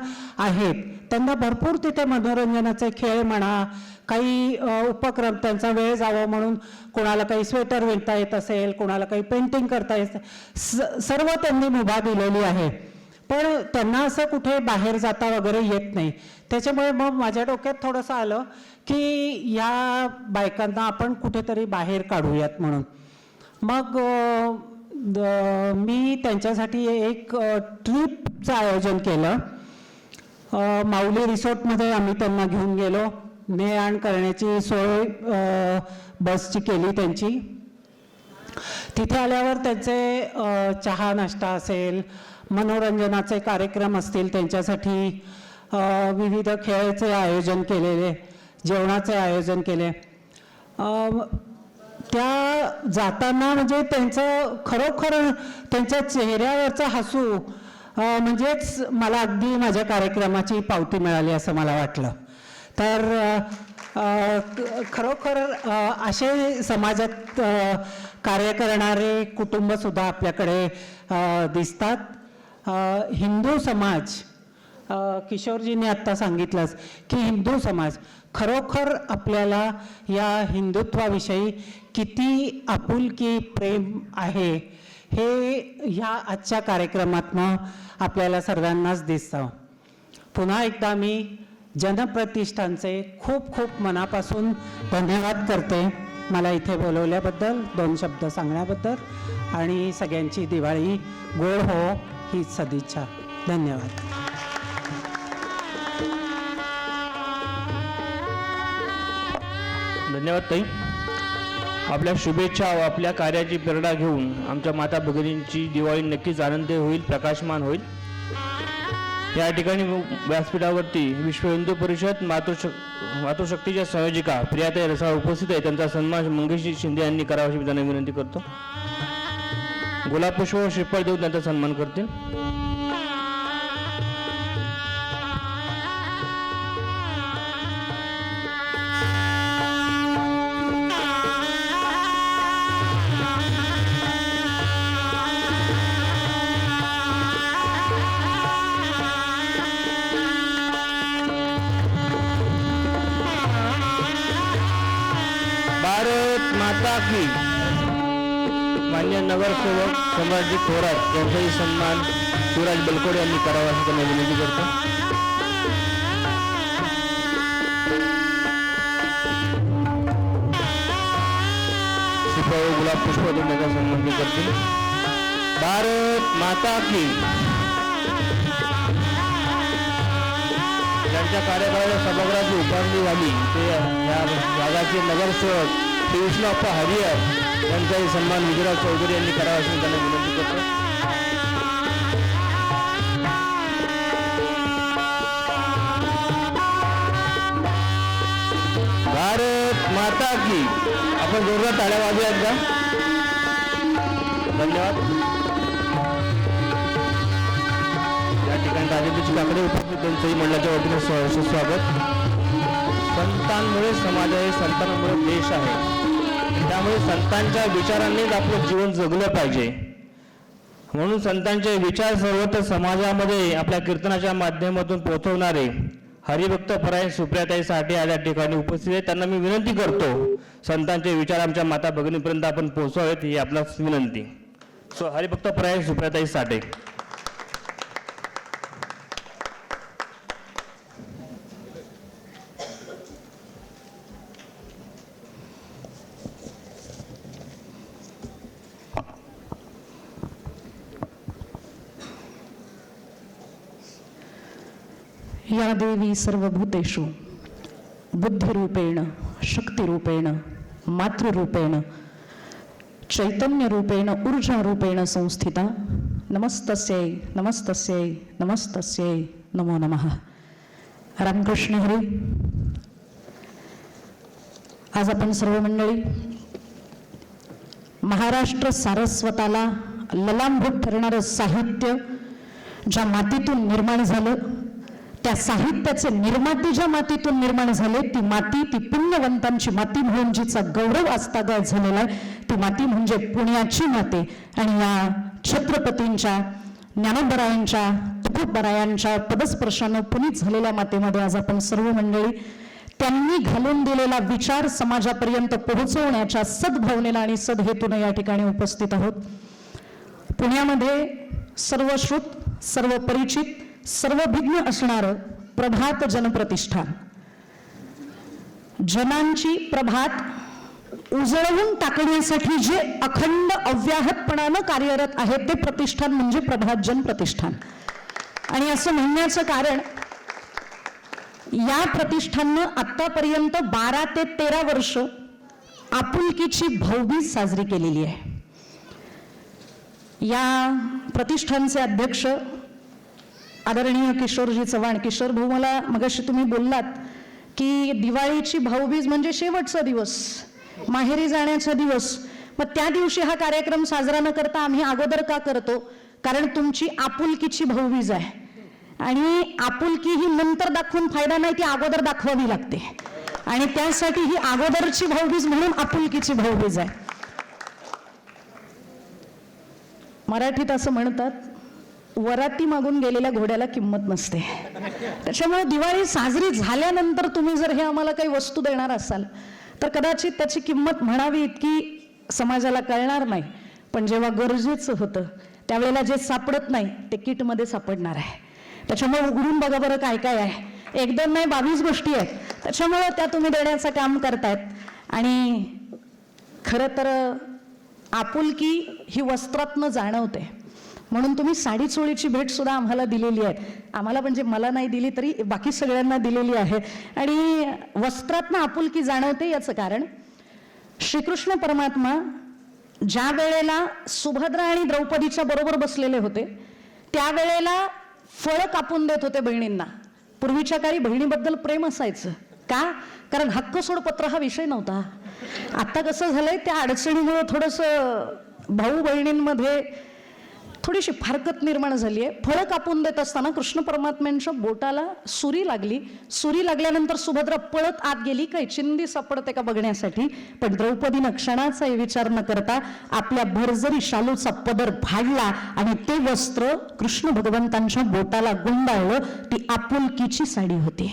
आहेत त्यांना भरपूर तिथे मनोरंजनाचे खेळ म्हणा, काही उपक्रम, त्यांचा वेळ जावा म्हणून कोणाला काही स्वेटर विणता येत असेल, कोणाला काही पेंटिंग करता येत असेल, सर्व त्यांनी मुभा दिलेली आहे. पण त्यांना असं कुठे बाहेर जाता वगैरे येत नाही. त्याच्यामुळे मग माझ्या डोक्यात थोडंसं आलं की या बायकांना आपण कुठेतरी बाहेर काढूयात म्हणून. मग मी त्यांच्यासाठी एक ट्रिपचं आयोजन केलं. माऊली रिसॉर्टमध्ये आम्ही त्यांना घेऊन गेलो. ने आण करण्याची सोय बसची केली त्यांची. तिथे आल्यावर त्यांचे चहा नाश्ता असेल, मनोरंजनाचे कार्यक्रम असतील, त्यांच्यासाठी विविध खेळाचे आयोजन केलेले, जेवणाचे आयोजन केले. त्या जाताना म्हणजे त्यांचं खरोखर त्यांच्या चेहऱ्यावरचं हसू म्हणजेच मला अगदी माझ्या कार्यक्रमाची पावती मिळाली असं मला वाटलं. तर खरोखर असे समाजात कार्य करणारे कुटुंबसुद्धा आपल्याकडे दिसतात. हिंदू समाज, किशोरजींनी आत्ता सांगितलंच की हिंदू समाज खरोखर आपल्याला या हिंदुत्वाविषयी किती आपुलकी प्रेम आहे हे ह्या आजच्या कार्यक्रमातनं आपल्याला सर्वांनाच दिसतं. पुन्हा एकदा मी जनप्रतिष्ठानचे खूप खूप मनापासून धन्यवाद करते मला इथे बोलवल्याबद्दल, 2 शब्द सांगण्याबद्दल, आणि सगळ्यांची दिवाळी गोड हो हीच सदिच्छा. धन्यवाद. धन्यवाद ताई. आपल्या शुभेच्छा व आपल्या कार्याची प्रेरणा घेऊन आमच्या माता भगिनींची दिवाळी नक्कीच आनंदी होईल, प्रकाशमान होईल. या ठिकाणी व्यासपीठावरती विश्व हिंदू परिषद मातृशक्तीच्या संयोजिका प्रियाताई रसाळ उपस्थित आहे. त्यांचा सन्मान मंगेश शिंदे यांनी करावा अशी मी त्यांना विनंती करतो. गुलाबपुष्प व श्रीफळ देऊन त्यांचा सन्मान करतील. भारत माता की. मान्य नगरसेवक सम्राटजी थोरात यांचाही सन्मान शिवराज बलकोडे यांनी करावा अशी त्यांना विनंती करतो. श्रीफळ गुलाब पुष्प देऊन त्यांचा सन्मान ते करतील. भारत माता की. ज्यांच्या कार्यकाळाला सभागृहाची उभारणी झाली ते या भागाचे नगरसेवक श्री विष्णुप्पा हरिहर यांचाही सन्मान विजयराव चौधरी यांनी करावा अशी त्यांना विनंती करतो. भारत माता की. आपण जोरदार टाळ्या वाजूयात का? धन्यवाद. या ठिकाणी राजेंद्रजी काकडे उपस्थित, त्यांचंही मंडळाच्या वतीने सहर्ष स्वागत. संतांमुळे समाज आहे, संतांमुळे देश आहे. त्यामुळे संतांच्या विचारांनीच आपलं जीवन जगलं पाहिजे. म्हणून संतांचे विचार सर्वत्र समाजामध्ये आपल्या कीर्तनाच्या माध्यमातून पोहोचवणारे हरिभक्त परायण सुप्रियाताई साठे या ठिकाणी उपस्थित आहेत. त्यांना मी विनंती करतो संतांचे विचार आमच्या माता भगिनीपर्यंत आपण पोहोचवावेत ही आपल्यास विनंती. हरिभक्त परायण सुप्रियाताई साठे. या देवी सर्वभूतेषु बुद्धिरूपेण शक्तिरूपेण मातृरूपेण चैतन्यरूपेण ऊर्जारूपेण संस्थिता नमस्तस्यै नमस्तस्यै नमस्तस्यै नमो नमः. रामकृष्ण हरी. आज आपण सर्व मंडळी महाराष्ट्र सारस्वताला ललांभूत ठरणारं साहित्य ज्या मातीतून निर्माण झालं, त्या साहित्याचे निर्माते ज्या मातीतून निर्माण झाले, ती माती, ती पुण्यवंतांची माती म्हणून जिचा गौरव आजतागायत झालेला आहे, ती माती म्हणजे पुण्याची माती. आणि या छत्रपतींच्या, ज्ञानोबरायांच्या, तुकोबरायांच्या पदस्पर्शानं पुनीत झालेल्या मातेमध्ये आज आपण सर्व मंडळी त्यांनी घालून दिलेला विचार समाजापर्यंत पोहोचवण्याच्या सद्भावनेला आणि सदहेतून या ठिकाणी उपस्थित आहोत. पुण्यामध्ये सर्वश्रुत, सर्व परिचित, सर्वभिज्ञ असणारं प्रभात जनप्रतिष्ठान, जनांची प्रभात उजळवून टाकण्यासाठी जे अखंड अव्याहतपणानं कार्यरत आहे ते प्रतिष्ठान म्हणजे प्रभात जन प्रतिष्ठान. आणि असं म्हणण्याचं कारण, या प्रतिष्ठाननं आतापर्यंत 12 ते 13 वर्ष आपुलकीची भाऊबीज साजरी केलेली आहे. या प्रतिष्ठानचे अध्यक्ष आदरणीय किशोरजी चव्हाण. किशोर भाऊ, मला मगाशी तुम्ही बोललात की दिवाळीची भाऊबीज म्हणजे शेवटचा दिवस, माहेरी जाण्याचा दिवस. मग त्या दिवशी हा कार्यक्रम साजरा न करता आम्ही अगोदर का करतो? कारण तुमची आपुलकीची भाऊबीज आहे आणि आपुलकी ही नंतर दाखवून फायदा नाही, ती अगोदर दाखवावी लागते. आणि त्यासाठी ही अगोदरची भाऊबीज म्हणून आपुलकीची भाऊबीज आहे. मराठीत असं म्हणतात, वराती मागून गेलेल्या घोड्याला किंमत नसते. त्याच्यामुळे दिवाळी साजरी झाल्यानंतर तुम्ही जर हे आम्हाला काही वस्तू देणार असाल तर कदाचित त्याची किंमत म्हणावी इतकी समाजाला कळणार नाही. पण जेव्हा गरजेचं होतं त्यावेळेला जे सापडत नाही ते किटमध्ये सापडणार आहे. त्याच्यामुळे उघडून बघा बरं काय काय आहे. 1-2 नाही, 22 गोष्टी आहेत. त्याच्यामुळे त्या तुम्ही देण्याचं काम करतायत. आणि खरं तर आपुलकी ही वस्त्रातनं जाणवते, म्हणून तुम्ही साडी चोळीची भेट सुद्धा आम्हाला दिलेली आहे. आम्हाला म्हणजे मला नाही दिली तरी बाकी सगळ्यांना दिलेली आहे. आणि वस्त्रातनं आपुलकी जाणवते याचं कारण, श्रीकृष्ण परमात्मा ज्या वेळेला सुभद्रा आणि द्रौपदीच्या बरोबर बसलेले होते त्यावेळेला फळं कापून देत होते बहिणींना. पूर्वीच्या काळी बहिणीबद्दल प्रेम असायचं का? कारण हक्क सोडपत्र हा विषय नव्हता. आता कसं झालंय, त्या अडचणीमुळे थोडंसं भाऊ बहिणींमध्ये थोडीशी फारकत निर्माण झाली आहे. फळं कापून देत असताना कृष्ण परमात्म्यांच्या बोटाला सुरी लागली. सुरी लागल्यानंतर सुभद्रा पळत आत गेली, काही चिंदी सापडते का बघण्यासाठी. पण द्रौपदीनं क्षणाचाही विचार न करता आपल्या भरजरी शालूचा पदर फाडला आणि ते वस्त्र कृष्ण भगवंतांच्या बोटाला गुंडाळलं. ती आपुलकीची साडी होती.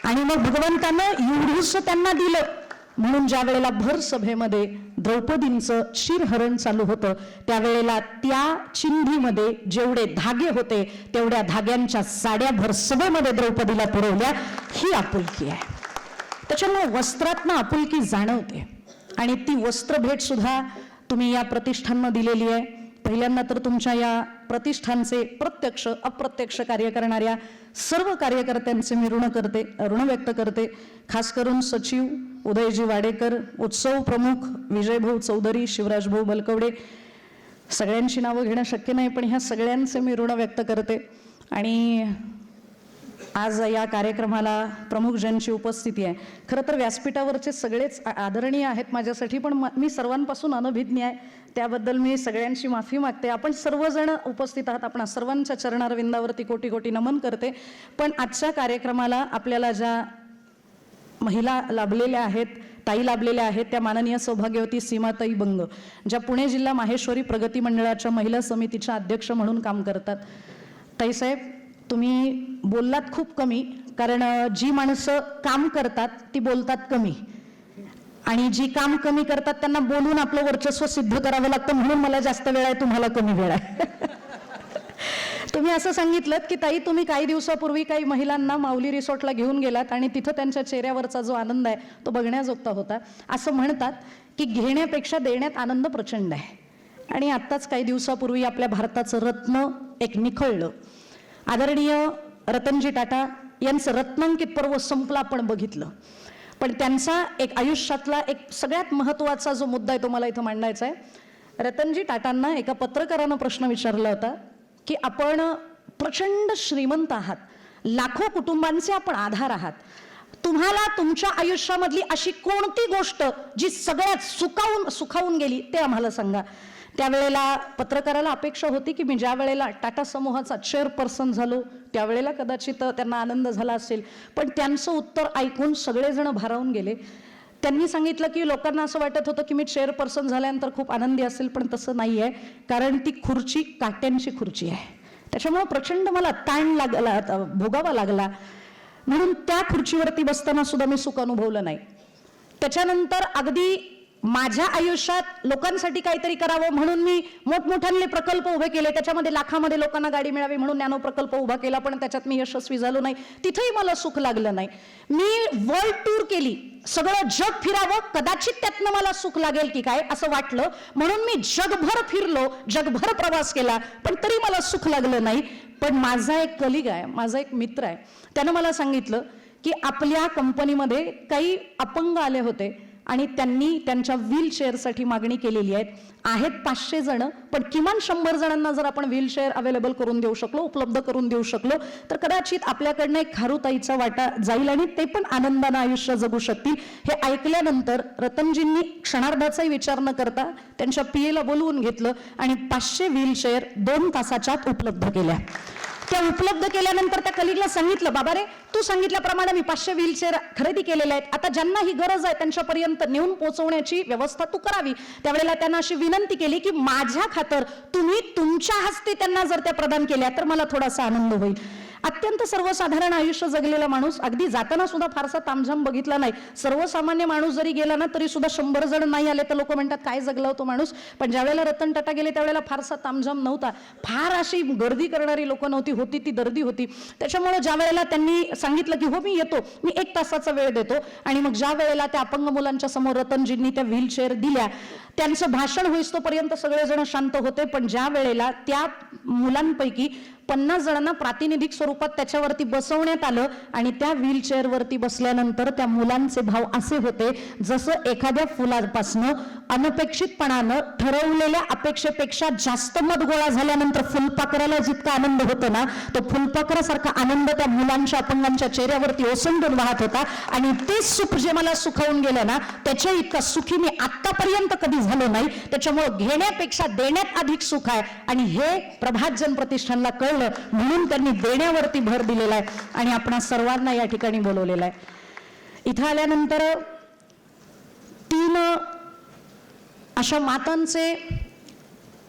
आणि मग भगवंतानं एवढंच त्यांना दिलं. म्हणून ज्या वेळेला भर सभेमध्ये द्रौपदींचं शिरहरण चालू होतं त्यावेळेला त्या चिंधीमध्ये जेवढे धागे होते तेवढ्या धाग्यांच्या साड्या भर सभेमध्ये द्रौपदीला पुरवल्या. ही आपुलकी आहे. त्याच्यामुळे वस्त्रातनं आपुलकी जाणवते. आणि ती वस्त्रभेट सुद्धा तुम्ही या प्रतिष्ठाननं दिलेली आहे. पहिल्यांदा तर तुमच्या या प्रतिष्ठानचे प्रत्यक्ष अप्रत्यक्ष कार्य करणाऱ्या सर्व कार्यकर्त्यांचे मी ऋण व्यक्त करते. खास करून सचिव उदयजी वाडेकर, उत्सव प्रमुख विजयभाऊ चौधरी, शिवराजभाऊ बलकवडे, सगळ्यांची नावं घेणं शक्य नाही पण ह्या सगळ्यांचे मी ऋण व्यक्त करते. आणि आज या कार्यक्रमाला प्रमुख ज्यांची उपस्थिती आहे, खरं तर व्यासपीठावरचे सगळेच आदरणीय आहेत माझ्यासाठी, पण मी सर्वांपासून अनभिज्ञ आहे, त्याबद्दल मी सगळ्यांची माफी मागते. आपण सर्वजण उपस्थित आहात, आपण सर्वांच्या चरणारविंदावरती कोटी कोटी नमन करते. पण आजच्या कार्यक्रमाला आपल्याला ज्या महिला लाभलेल्या आहेत, ताई लाभलेल्या आहेत, त्या माननीय सौभाग्यवती सीमाताई बंग, ज्या पुणे जिल्हा माहेश्वरी प्रगती मंडळाच्या महिला समितीच्या अध्यक्ष म्हणून काम करतात. ताईसाहेब, तुम्ही बोललात खूप कमी, कारण जी माणसं काम करतात ती बोलतात कमी आणि जी काम कमी करतात त्यांना बोलून आपलं वर्चस्व सिद्ध करावं लागतं. म्हणून मला जास्त वेळ आहे, तुम्हाला कमी वेळ आहे. तुम्ही असं सांगितलं की ताई, तुम्ही काही दिवसापूर्वी काही महिलांना माऊली रिसॉर्टला घेऊन गेलात आणि तिथं त्यांच्या चेहऱ्यावरचा जो आनंद आहे तो बघण्याजोगता होता. असं म्हणतात की घेण्यापेक्षा देण्यात आनंद प्रचंड आहे. आणि आत्ताच काही दिवसापूर्वी आपल्या भारताचं रत्न एक निखळलं. आदरणीय रतनजी टाटा यांचं रत्नांकित पर्व संपलं आपण बघितलं, पण त्यांचा एक आयुष्यातला एक सगळ्यात महत्त्वाचा जो मुद्दा आहे तो मला इथं मांडायचा आहे. रतनजी टाटांना एका पत्रकारानं प्रश्न विचारला होता की आपण प्रचंड श्रीमंत आहात, लाखो कुटुंबांचे आपण आधार आहात, तुम्हाला तुमच्या आयुष्यामधली अशी कोणती गोष्ट जी सगळ्यात सुखावून गेली ते आम्हाला सांगा. त्यावेळेला पत्रकाराला अपेक्षा होती की मी ज्या वेळेला टाटा समूहाचा चेअरपर्सन झालो त्यावेळेला कदाचित त्यांना आनंद झाला असेल, पण त्यांचं उत्तर ऐकून सगळेजण भारावून गेले. त्यांनी सांगितलं की लोकांना असं वाटत होतं की मी चेअरपर्सन झाल्यानंतर खूप आनंदी असेल, पण तसं नाही आहे, कारण ती खुर्ची काट्यांची खुर्ची आहे, त्याच्यामुळे प्रचंड मला ताण भोगावा लागला, म्हणून त्या खुर्चीवरती बसताना सुद्धा मी सुख अनुभवलं नाही. त्याच्यानंतर अगदी माझ्या आयुष्यात लोकांसाठी काहीतरी करावं म्हणून मी मोठमोठ्याने प्रकल्प उभे केले, त्याच्यामध्ये लाखामध्ये लोकांना गाडी मिळावी म्हणून नॅनो प्रकल्प उभा केला, पण त्याच्यात मी यशस्वी झालो नाही, तिथेही मला सुख लागलं नाही. मी वर्ल्ड टूर केली, सगळं जग फिरावं, कदाचित त्यातनं मला सुख लागेल की काय असं वाटलं, म्हणून मी जगभर फिरलो, जगभर प्रवास केला, पण तरी मला सुख लागलं नाही. पण माझा एक कलिग आहे, माझा एक मित्र आहे, त्यानं मला सांगितलं की आपल्या कंपनीमध्ये काही अपंग आले होते आणि त्यांनी त्यांच्या व्हीलचेअरसाठी मागणी केलेली आहेत 500 जण, पण किमान 100 जणांना जर आपण व्हीलचेअर अवेलेबल करून देऊ शकलो, उपलब्ध करून देऊ शकलो, तर कदाचित आपल्याकडनं एक खारुताईचा वाटा जाईल आणि ते पण आनंदानं आयुष्य जगू शकतील. हे ऐकल्यानंतर रतनजींनी क्षणार्धाचाही विचार न करता त्यांच्या पीएला बोलवून घेतलं आणि 500 व्हीलचेअर 2 तासाच्या आत उपलब्ध केल्या. त्या उपलब्ध केल्यानंतर त्या कलिगला सांगितलं, बाबा रे, तू सांगितल्याप्रमाणे मी 500 व्हीलचेअर खरेदी केलेल्या आहेत, आता ज्यांना ही गरज आहे त्यांच्यापर्यंत नेऊन पोहोचवण्याची व्यवस्था तू करावी. त्यावेळेला त्यांना अशी विनंती केली की माझ्या खातर तुम्ही तुमच्या हस्ते त्यांना जर त्या प्रदान केल्या तर मला थोडासा आनंद होईल. अत्यंत सर्वसाधारण आयुष्य जगलेला माणूस, अगदी जाताना सुद्धा फारसा तामझाम बघितला नाही, सर्वसामान्य माणूस जरी गेला ना तरी सुद्धा 100 जण नाही आले तर लोक म्हणतात काय जगला होतो माणूस. पण ज्यावेळेला रतन टाटा गेले त्यावेळेला फारसा तामझाम नव्हता, फार अशी गर्दी करणारी लोक नव्हती, होती ती गर्दी होती. त्याच्यामुळे ज्या वेळेला त्यांनी सांगितलं की हो मी येतो, मी 1 तासाचा वेळ देतो, आणि मग ज्या वेळेला त्या अपंग मुलांच्या समोर रतनजींनी त्या व्हीलचेअर दिल्या, त्यांचं भाषण होईस्तोपर्यंत सगळेजण शांत होते, पण ज्या वेळेला त्या मुलांपैकी 50 जणांना प्रातिनिधिक स्वरूपात त्याच्यावरती बसवण्यात आलं आणि त्या व्हीलचेअरवरती बसल्यानंतर त्या मुलांचे भाव असे होते जसं एखाद्या फुलापासनं अनपेक्षितपणानं ठरवलेल्या अपेक्षेपेक्षा जास्त मत गोळा झाल्यानंतर फुलपाखराला जितका आनंद होतो ना, तो फुलपाखरासारखा आनंद त्या मुलांच्या अपंगांच्या चेहऱ्यावरती ओसंडून वाहत होता. आणि ते सुख जे मला सुखावून गेलं ना, त्याच्या इतका सुखी मी आतापर्यंत कधी झालो नाही. त्याच्यामुळे घेण्यापेक्षा देण्यात अधिक सुख आहे, आणि हे प्रभात जन प्रतिष्ठानला कळलं, म्हणून त्यांनी देण्यावरती भर दिलेला आहे आणि आपण सर्वांना या ठिकाणी बोलवलेलं आहे. इथं आल्यानंतर 3 अशा मातांचे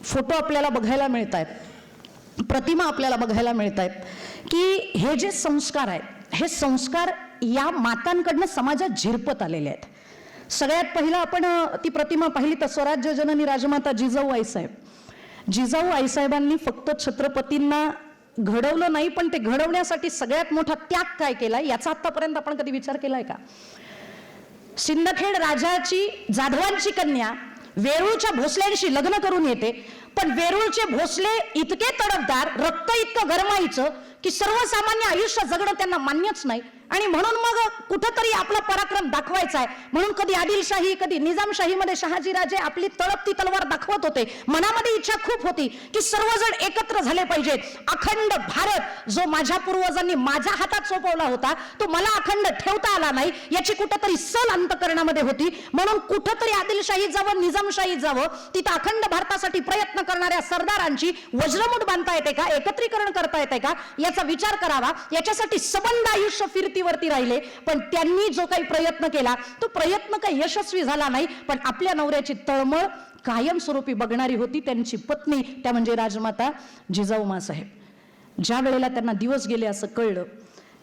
फोटो आपल्याला बघायला मिळत आहेत, प्रतिमा आपल्याला बघायला मिळत आहेत, की हे जे संस्कार आहेत हे संस्कार या मातांकडनं समाजात झिरपत आलेले आहेत. सगळ्यात पहिला आपण ती प्रतिमा पाहिली तर स्वराज्य जननी राजमाता जिजाऊ आईसाहेब. जिजाऊ आईसाहेबांनी फक्त छत्रपतींना घडवलं नाही, पण ते घडवण्यासाठी सगळ्यात मोठा त्याग काय केला याचा आतापर्यंत आपण कधी विचार केलाय का? सिंदखेड राजाची जाधवांची कन्या वेरूळच्या भोसल्यांशी लग्न करून येते, पण वेरूळचे भोसले इतके तडफदार, रक्त इतकं गरमाईचं की सर्वसामान्य आयुष्य जगणं त्यांना मान्यच नाही, आणि म्हणून मग कुठंतरी आपला पराक्रम दाखवायचा आहे म्हणून कधी आदिलशाही कधी निजामशाहीमध्ये शहाजीराजे आपली तळपती तलवार दाखवत होते. मनामध्ये इच्छा खूप होती की सर्वजण एकत्र झाले पाहिजेत. अखंड भारत जो माझ्या पूर्वजांनी माझ्या हातात सोपवला होता तो मला अखंड ठेवता आला नाही याची कुठंतरी सल अंतकरणामध्ये होती, म्हणून कुठंतरी आदिलशाही जावं, निजामशाही जावं, तिथं अखंड भारतासाठी प्रयत्न करणाऱ्या सरदारांची वज्रमुठ बांधता येते का, एकत्रीकरण करता येते का याचा विचार करावा. याच्यासाठी सबंध आयुष्य फिरतीवरती राहिले, पण त्यांनी जो काही प्रयत्न केला तो प्रयत्न काही यशस्वी झाला नाही. पण आपल्या नवऱ्याची तळमळ कायमस्वरूपी बघणारी होती त्यांची पत्नी, त्या म्हणजे राजमाता जिजाऊ माँसाहेब. ज्या वेळेला त्यांना दिवस गेले असं कळलं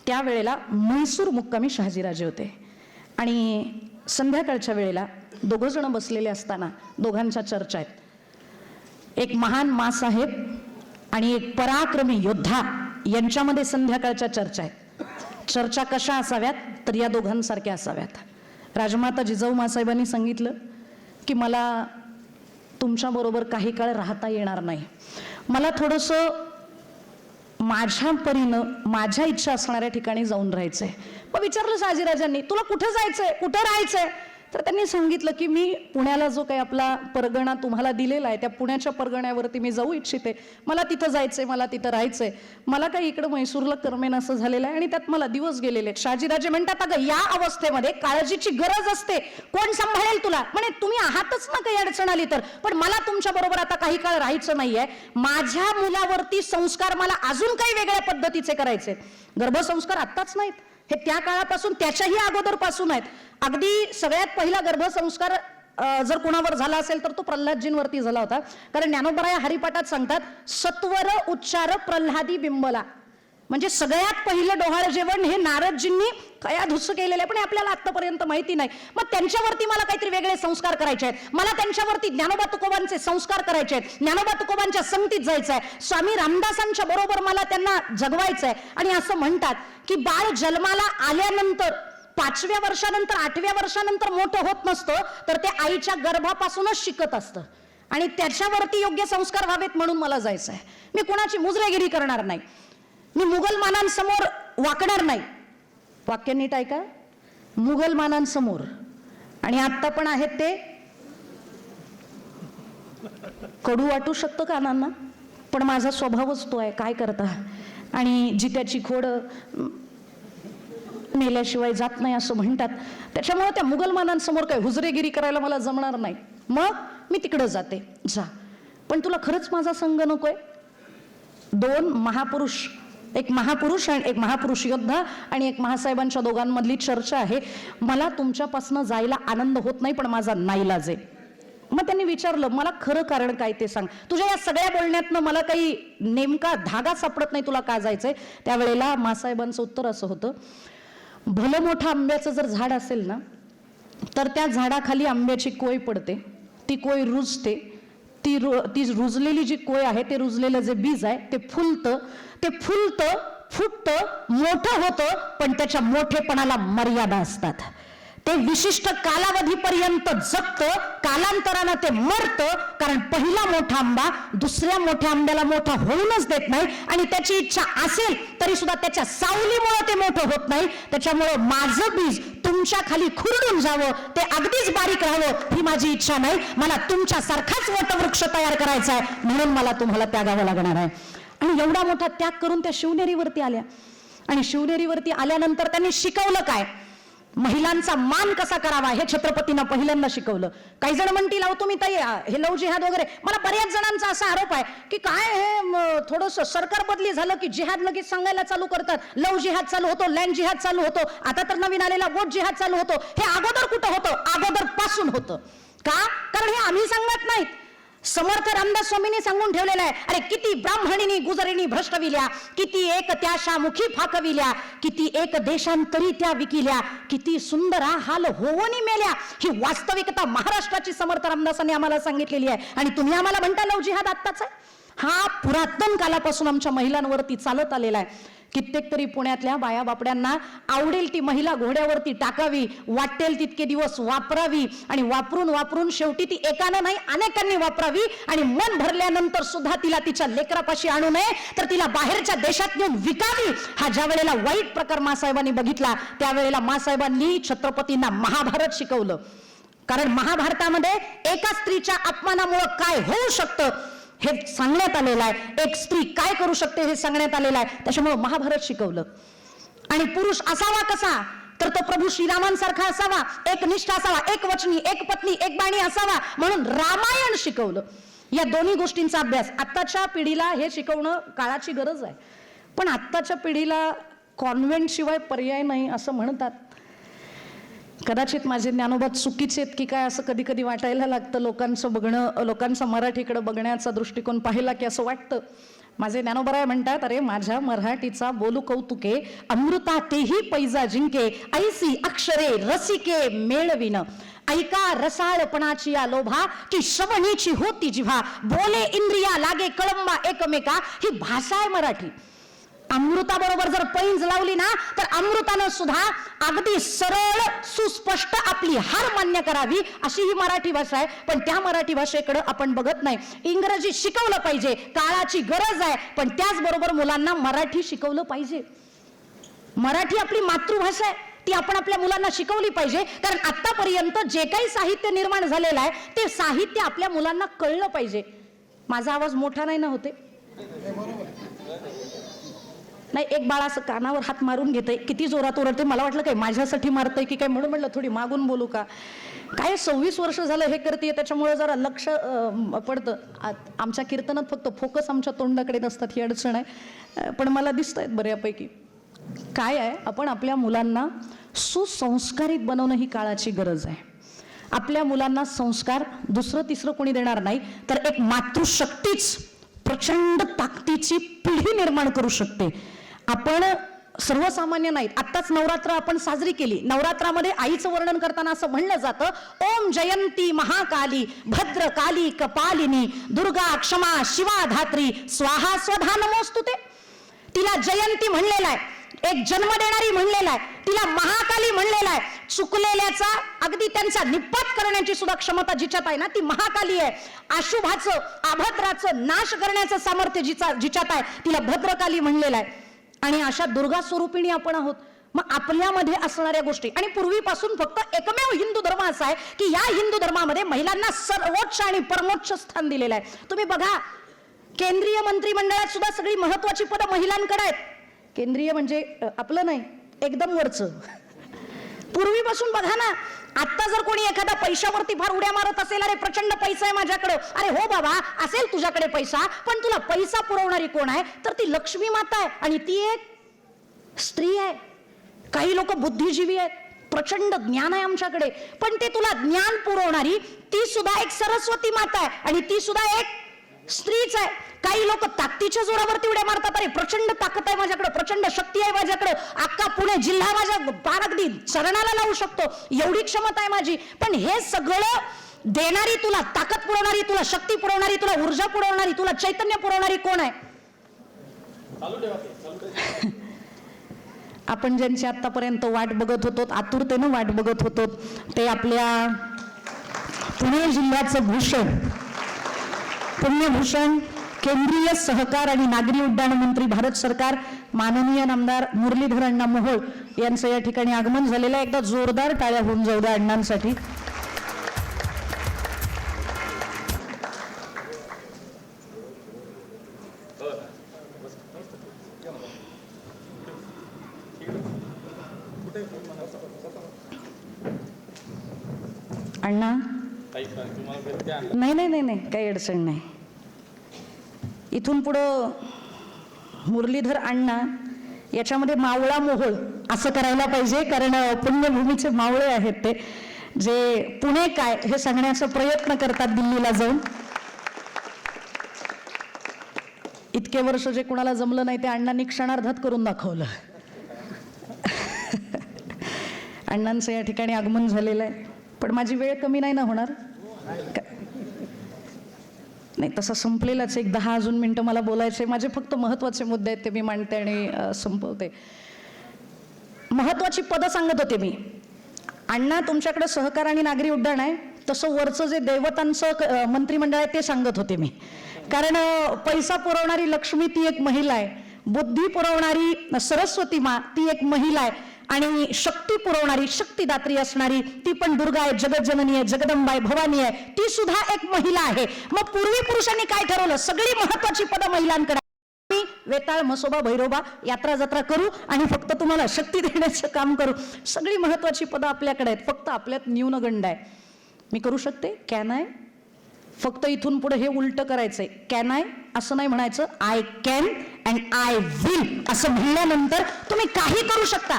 त्यावेळेला म्हैसूर मुक्कामी शहाजीराजे होते, आणि संध्याकाळच्या वेळेला 2 जण बसलेले असताना दोघांच्या चर्चा आहेत. एक महान माँसाहेब आणि एक पराक्रमी योद्धा यांच्यामध्ये संध्याकाळच्या चर्चा आहेत. चर्चा कशा असाव्यात तर या दोघांसारख्या असाव्यात. राजमाता जिजाऊ माँसाहेबांनी सांगितलं की मला तुमच्याबरोबर काही काळ राहता येणार नाही, मला थोडंसं माझ्या परीनं माझ्या इच्छा असणाऱ्या ठिकाणी जाऊन राहायचंय. मग विचारलं शहाजीराजांनी, तुला कुठं जायचंय, कुठं राहायचंय? तर त्यांनी सांगितलं की मी पुण्याला जो काही आपला परगणा तुम्हाला दिलेला आहे त्या पुण्याच्या परगण्यावरती मी जाऊ इच्छिते. मला तिथं जायचंय, मला तिथं राहायचंय. मला काही इकडं म्हैसूरला करमेन असं झालेलं आहे आणि त्यात मला दिवस गेलेले. शहाजीराजे म्हणतात, अगं या अवस्थेमध्ये काळजीची गरज असते. कोण सांभाळेल तुला? म्हणे तुम्ही आहातच ना काही अडचण आली तर. पण मला तुमच्या बरोबर आता काही काळ राहायचं नाहीये. माझ्या मुलावरती संस्कार मला अजून काही वेगळ्या पद्धतीचे करायचे. गर्भसंस्कार आत्ताच नाहीत, हे त्या काळापासून त्याच्याही अगोदर पासून आहेत. अगदी सगळ्यात पहिला गर्भसंस्कार जर कोणावर झाला असेल तर तो प्रल्हादजींवरती झाला होता. कारण ज्ञानोबराया हरिपाठात सांगतात, सत्वर उच्चार प्रल्हादी बिंबला. म्हणजे सगळ्यात पहिलं डोहाळ जेवण हे नारदजींनी कया धुस्स केलेलं आहे, पण आपल्याला आतापर्यंत माहिती नाही. मग त्यांच्यावरती मला काहीतरी वेगळे संस्कार करायचे आहेत. मला त्यांच्यावरती ज्ञानोबा तुकोबांचे संस्कार करायचे आहेत. ज्ञानोबा तुकोबांच्या संगतीत जायचं आहे. स्वामी रामदासांच्या बरोबर मला त्यांना जगवायचं आहे. आणि असं म्हणतात की बाळ जन्माला आल्यानंतर 5व्या वर्षानंतर 8व्या वर्षानंतर मोठं होत नसतं, तर ते आईच्या गर्भापासूनच शिकत असतं. आणि त्याच्यावरती योग्य संस्कार व्हावेत म्हणून मला जायचं आहे. मी कुणाची मुजरेगिरी करणार नाही. मी मुघलमानांसमोर वाकणार नाही. वाक्य नीट ऐका, मुघलमानांसमोर. आणि आत्ता पण आहेत ते. कडू वाटू शकतं कानांना, पण माझा स्वभावच तो आहे. काय करता? आणि जित्याची खोड मेल्याशिवाय जात नाही असं म्हणतात. त्याच्यामुळे त्या मुघलमानांसमोर काय हुजरेगिरी करायला मला जमणार नाही. मग मी तिकडं जाते. जा, पण तुला खरंच माझा संग नकोय? 2 महापुरुष, एक महापुरुष आणि एक महापुरुष योद्धा आणि एक महासाहेबांच्या दोघांमधली चर्चा आहे. मला तुमच्यापासून जायला आनंद होत नाही, पण माझा नाईलाज आहे. मग त्यांनी विचारलं, मला खरं कारण काय ते सांग. तुझ्या या सगळ्या बोलण्यातनं मला काही नेमका धागा सापडत नाही, तुला का जायचंय? त्यावेळेला मासाहेबांचं उत्तर असं होतं, भलं मोठं आंब्याचं जर झाड असेल ना, तर त्या झाडाखाली आंब्याची कोय पडते. ती कोय रुजते. ती रुजलेली जी कोय आहे, ते रुजलेलं जे बीज आहे ते फुलतं, फुटतं, मोठं होतं. पण त्याच्या मोठेपणाला मर्यादा असतात. ते विशिष्ट कालावधीपर्यंत जगतं, कालांतरानं ते मरतं. कारण पहिला मोठा आंबा दुसऱ्या मोठ्या आंब्याला मोठा होऊनच देत नाही. आणि त्याची इच्छा असेल तरी सुद्धा त्याच्या सावलीमुळे ते मोठं होत नाही. त्याच्यामुळे माझं बीज तुमच्या खाली खुरडून जावं, ते अगदीच बारीक राहावं, ही माझी इच्छा नाही. मला तुमच्यासारखाच वटवृक्ष तयार करायचा आहे, म्हणून मला तुम्हाला त्यागावं लागणार आहे. आणि एवढा मोठा त्याग करून त्या शिवनेरीवरती आल्या. आणि शिवनेरीवरती आल्यानंतर त्यांनी शिकवलं काय? महिलांचा मान कसा करावा हे छत्रपतींना पहिल्यांदा शिकवलं. काही जण म्हणतील, अहो तुम्ही ताई हे लव जिहाद वगैरे. मला बऱ्याच जणांचा असा आरोप आहे की काय हे थोडंसं सरकार बदली झालं की जिहाद लगेच सांगायला चालू करतात. लव जिहाद चालू होतो, लँड जिहाद चालू होतो, आता तर नवीन आलेला वोट जिहाद चालू होतो. हे अगोदर कुठं होतं? अगोदर पासून होतं. का? कारण हे आम्ही सांगत नाहीत, समर्थ रामदास स्वामींनी सांगून ठेवलेलं आहे. अरे किती ब्राह्मणीनी गुजरीनी भ्रष्टविल्या, किती एक त्या शामुखी फाकविल्या, किती एक देशांतरी त्या विकिल्या, किती सुंदर हाल होवनी मेल्या. ही वास्तविकता महाराष्ट्राची समर्थ रामदासांनी आम्हाला सांगितलेली आहे. आणि तुम्ही आम्हाला म्हणता लव जिहाद आत्ताच आहे? हा पुरातन कालापासून आमच्या महिलांवरती चालत आलेला आहे. कित्येक तरी पुण्यातल्या बाया बापड्यांना आवडेल ती महिला घोड्यावरती टाकावी, वाटेल तितके दिवस वापरावी आणि वापरून शेवटी ती एकानं नाही अनेकांनी वापरावी. आणि मन भरल्यानंतर सुद्धा तिला तिच्या लेकरापाशी आणू नये, तर तिला बाहेरच्या देशात नेऊन विकावी. हा ज्या वेळेला वाईट प्रकार मासाहेबांनी बघितला, त्यावेळेला मासाहेबांनी छत्रपतींना महाभारत शिकवलं. कारण महाभारतामध्ये एका स्त्रीच्या अपमानामुळे काय होऊ शकतं हे सांगण्यात आलेलं आहे. एक स्त्री काय करू शकते हे सांगण्यात आलेलं आहे. त्याच्यामुळे महाभारत शिकवलं. आणि पुरुष असावा कसा? तर तो प्रभू श्रीरामांसारखा असावा, एकनिष्ठ असावा, एक वचनी, एक पत्नी, एक बाणी असावा, म्हणून रामायण शिकवलं. या दोन्ही गोष्टींचा अभ्यास आत्ताच्या पिढीला हे शिकवणं काळाची गरज आहे. पण आत्ताच्या पिढीला कॉन्व्हेंट शिवाय पर्याय नाही असं म्हणतात. कदाचित माझे ज्ञानोबा चुकीचे आहेत की काय असं कधी कधी वाटायला लागतं. लोकांचा मराठीकडे बघण्याचा दृष्टिकोन पाहिला की असं वाटतं. माझे ज्ञानोबराय म्हणतात, अरे माझ्या मराठीचा बोलू कौतुके, अमृता तेही पैजा जिंके, ऐसी अक्षरे रसिके मेळविन. ऐका रसाळपणाची या लोभा, की श्रवणीची होती जिव्हा, बोले इंद्रिया लागे कळंबा एकमेका. ही भाषा आहे मराठी. अमृताबरोबर जर पैंज लावली ना तर अमृतानं सुद्धा अगदी सरळ सुस्पष्ट आपली हार मान्य करावी, अशी ही मराठी भाषा आहे. पण त्या मराठी भाषेकडे आपण बघत नाही. इंग्रजी शिकवलं पाहिजे, काळाची गरज आहे, पण त्याचबरोबर मुलांना मराठी शिकवलं पाहिजे. मराठी आपली मातृभाषा आहे, ती आपण आपल्या मुलांना शिकवली पाहिजे. कारण आतापर्यंत जे काही साहित्य निर्माण झालेलं आहे ते साहित्य आपल्या मुलांना कळलं पाहिजे. माझा आवाज मोठा नाही ना होते? नाही, एक बाळ असं कानावर हात मारून घेते, किती जोरात ओरडते. मला वाटलं काय माझ्यासाठी मारतंय की काय, म्हणून म्हटलं थोडी मागून बोलू का. काय 26 वर्ष झालं हे करते, त्याच्यामुळे जरा लक्ष पडतं. आमच्या कीर्तनात फक्त फोकस आमच्या तोंडाकडे नसतात, ही अडचण आहे. पण मला दिसत आहेत बऱ्यापैकी. काय आहे, आपण आपल्या मुलांना सुसंस्कारित बनवणं ही काळाची गरज आहे. आपल्या मुलांना संस्कार दुसरं तिसरं कोणी देणार नाही, तर एक मातृशक्तीच प्रचंड ताकदीची पिढी निर्माण करू शकते. आपण सर्वसामान्य नाहीत. आत्ताच नवरात्र आपण साजरी केली. नवरात्रामध्ये आईचं वर्णन करताना असं म्हणलं जातं, ओम जयंती महाकाली भद्रकाली कपालिनी दुर्गा क्षमा शिवा धात्री स्वाहा स्वधा नमोस्तुते. तिला जयंती म्हणलेला आहे, एक जन्म देणारी म्हणलेला आहे, तिला महाकाली म्हणलेला आहे. चुकलेल्याचा अगदी त्यांचा निपात करण्याची सुद्धा क्षमता जिच्यात आहे ना, ती महाकाली आहे. अशुभाचं अभद्राचं नाश करण्याचं सामर्थ्य जिच्यात आहे, तिला भद्रकाली म्हणलेलं आहे. आणि अशा दुर्गा स्वरूपिणी आपण आहोत. मग आपल्यामध्ये असणाऱ्या गोष्टी, आणि पूर्वीपासून फक्त एकमेव हिंदू धर्म असा आहे की या हिंदू धर्मामध्ये महिलांना सर्वोच्च आणि परमोच्च स्थान दिलेलं आहे. तुम्ही बघा, केंद्रीय मंत्रिमंडळात सुद्धा सगळी महत्वाची पदं महिलांकडे आहेत. केंद्रीय म्हणजे आपलं नाही, एकदम वरचं. पूर्वीपासून बघा ना, आता जर कोणी एखादा पैशावरती फार उड्या मारत असेल, अरे प्रचंड पैसा आहे माझ्याकडे, अरे हो बाबा असेल तुझ्याकडे पैसा, पण तुला पैसा पुरवणारी कोण आहे, तर ती लक्ष्मी माता आहे, आणि ती एक स्त्री आहे. काही लोक बुद्धिजीवी आहेत, प्रचंड ज्ञान आहे आमच्याकडे, पण ते तुला ज्ञान पुरवणारी ती सुद्धा एक सरस्वती माता आहे, आणि ती सुद्धा एक स्त्रीच आहे. काही लोक ताकदीच्या जोरावरती उड्या मारतात, अरे प्रचंड ताकद आहे माझ्याकडे, प्रचंड शक्ती आहे माझ्याकडे, अख्खा पुणे जिल्हा माझ्या पार अगदी चरणाला लावू शकतो, एवढी क्षमता आहे माझी. पण हे सगळं देणारी, तुला ताकद पुरवणारी, तुला शक्ती पुरवणारी, तुला ऊर्जा पुरवणारी, तुला चैतन्य पुरवणारी कोण आहे? आपण ज्यांची आतापर्यंत वाट बघत होतो, आतुरतेनं वाट बघत होतो, ते आपल्या पुणे जिल्ह्याचं भूषण, पुण्यभूषण, केंद्रीय सहकार आणि नागरी उड्डाण मंत्री भारत सरकार माननीय नामदार मुरलीधर अण्णा मोहोळ यांचं या ठिकाणी आगमन झालेलं आहे. एकदा जोरदार टाळ्या होऊन जाऊ द्या अण्णांसाठी. अण्णा नाही नाही नाही नाही, काही अडचण नाही. इथून पुढं मुरलीधर अण्णा याच्यामध्ये मावळा मोहोळ असं करायला पाहिजे, कारण पुण्यभूमीचे मावळे आहेत ते, जे पुणे काय हे सांगण्याचा प्रयत्न करतात दिल्लीला जाऊन. इतके वर्ष जे कुणाला जमलं नाही ते अण्णांनी क्षणार्धात करून दाखवलं. अण्णांचं या ठिकाणी आगमन झालेलं आहे, पण माझी वेळ कमी नाही ना होणार? नाही, तसं संपलेलाच. एक 10 अजून मिनिटं मला बोलायचे. माझे फक्त महत्वाचे मुद्दे आहेत ते मी मांडते आणि संपवते. महत्वाची पदं सांगत होते मी. अण्णा, तुमच्याकडे सहकार आणि नागरी उड्डाण आहे, तसं वरचं जे देवतांचं मंत्रिमंडळ आहे ते सांगत होते मी. कारण पैसा पुरवणारी लक्ष्मी ती एक महिला आहे, बुद्धी पुरवणारी सरस्वती मा ती एक महिला आहे, आणि शक्ती पुरवणारी शक्तिदात्री असणारी ती पण दुर्गा आहे, जगज्जननी आहे, जगदंबा आहे, भवानी आहे, ती सुद्धा एक महिला आहे. मग पूर्वी पुरुषांनी काय ठरवलं? सगळी महत्वाची पदं महिलांकडे. वेताळ, मसोबा, भैरोबा यात्रा जत्रा करू आणि फक्त तुम्हाला शक्ती देण्याचं काम करू. सगळी महत्वाची पदं आपल्याकडे आहेत, फक्त आपल्यात न्यूनगंड आहे. मी करू शकते, कॅन आय. फक्त इथून पुढे हे उलट करायचंय. कॅन आय असं नाही म्हणायचं, I can and I will असं म्हणल्यानंतर तुम्ही काही करू शकता.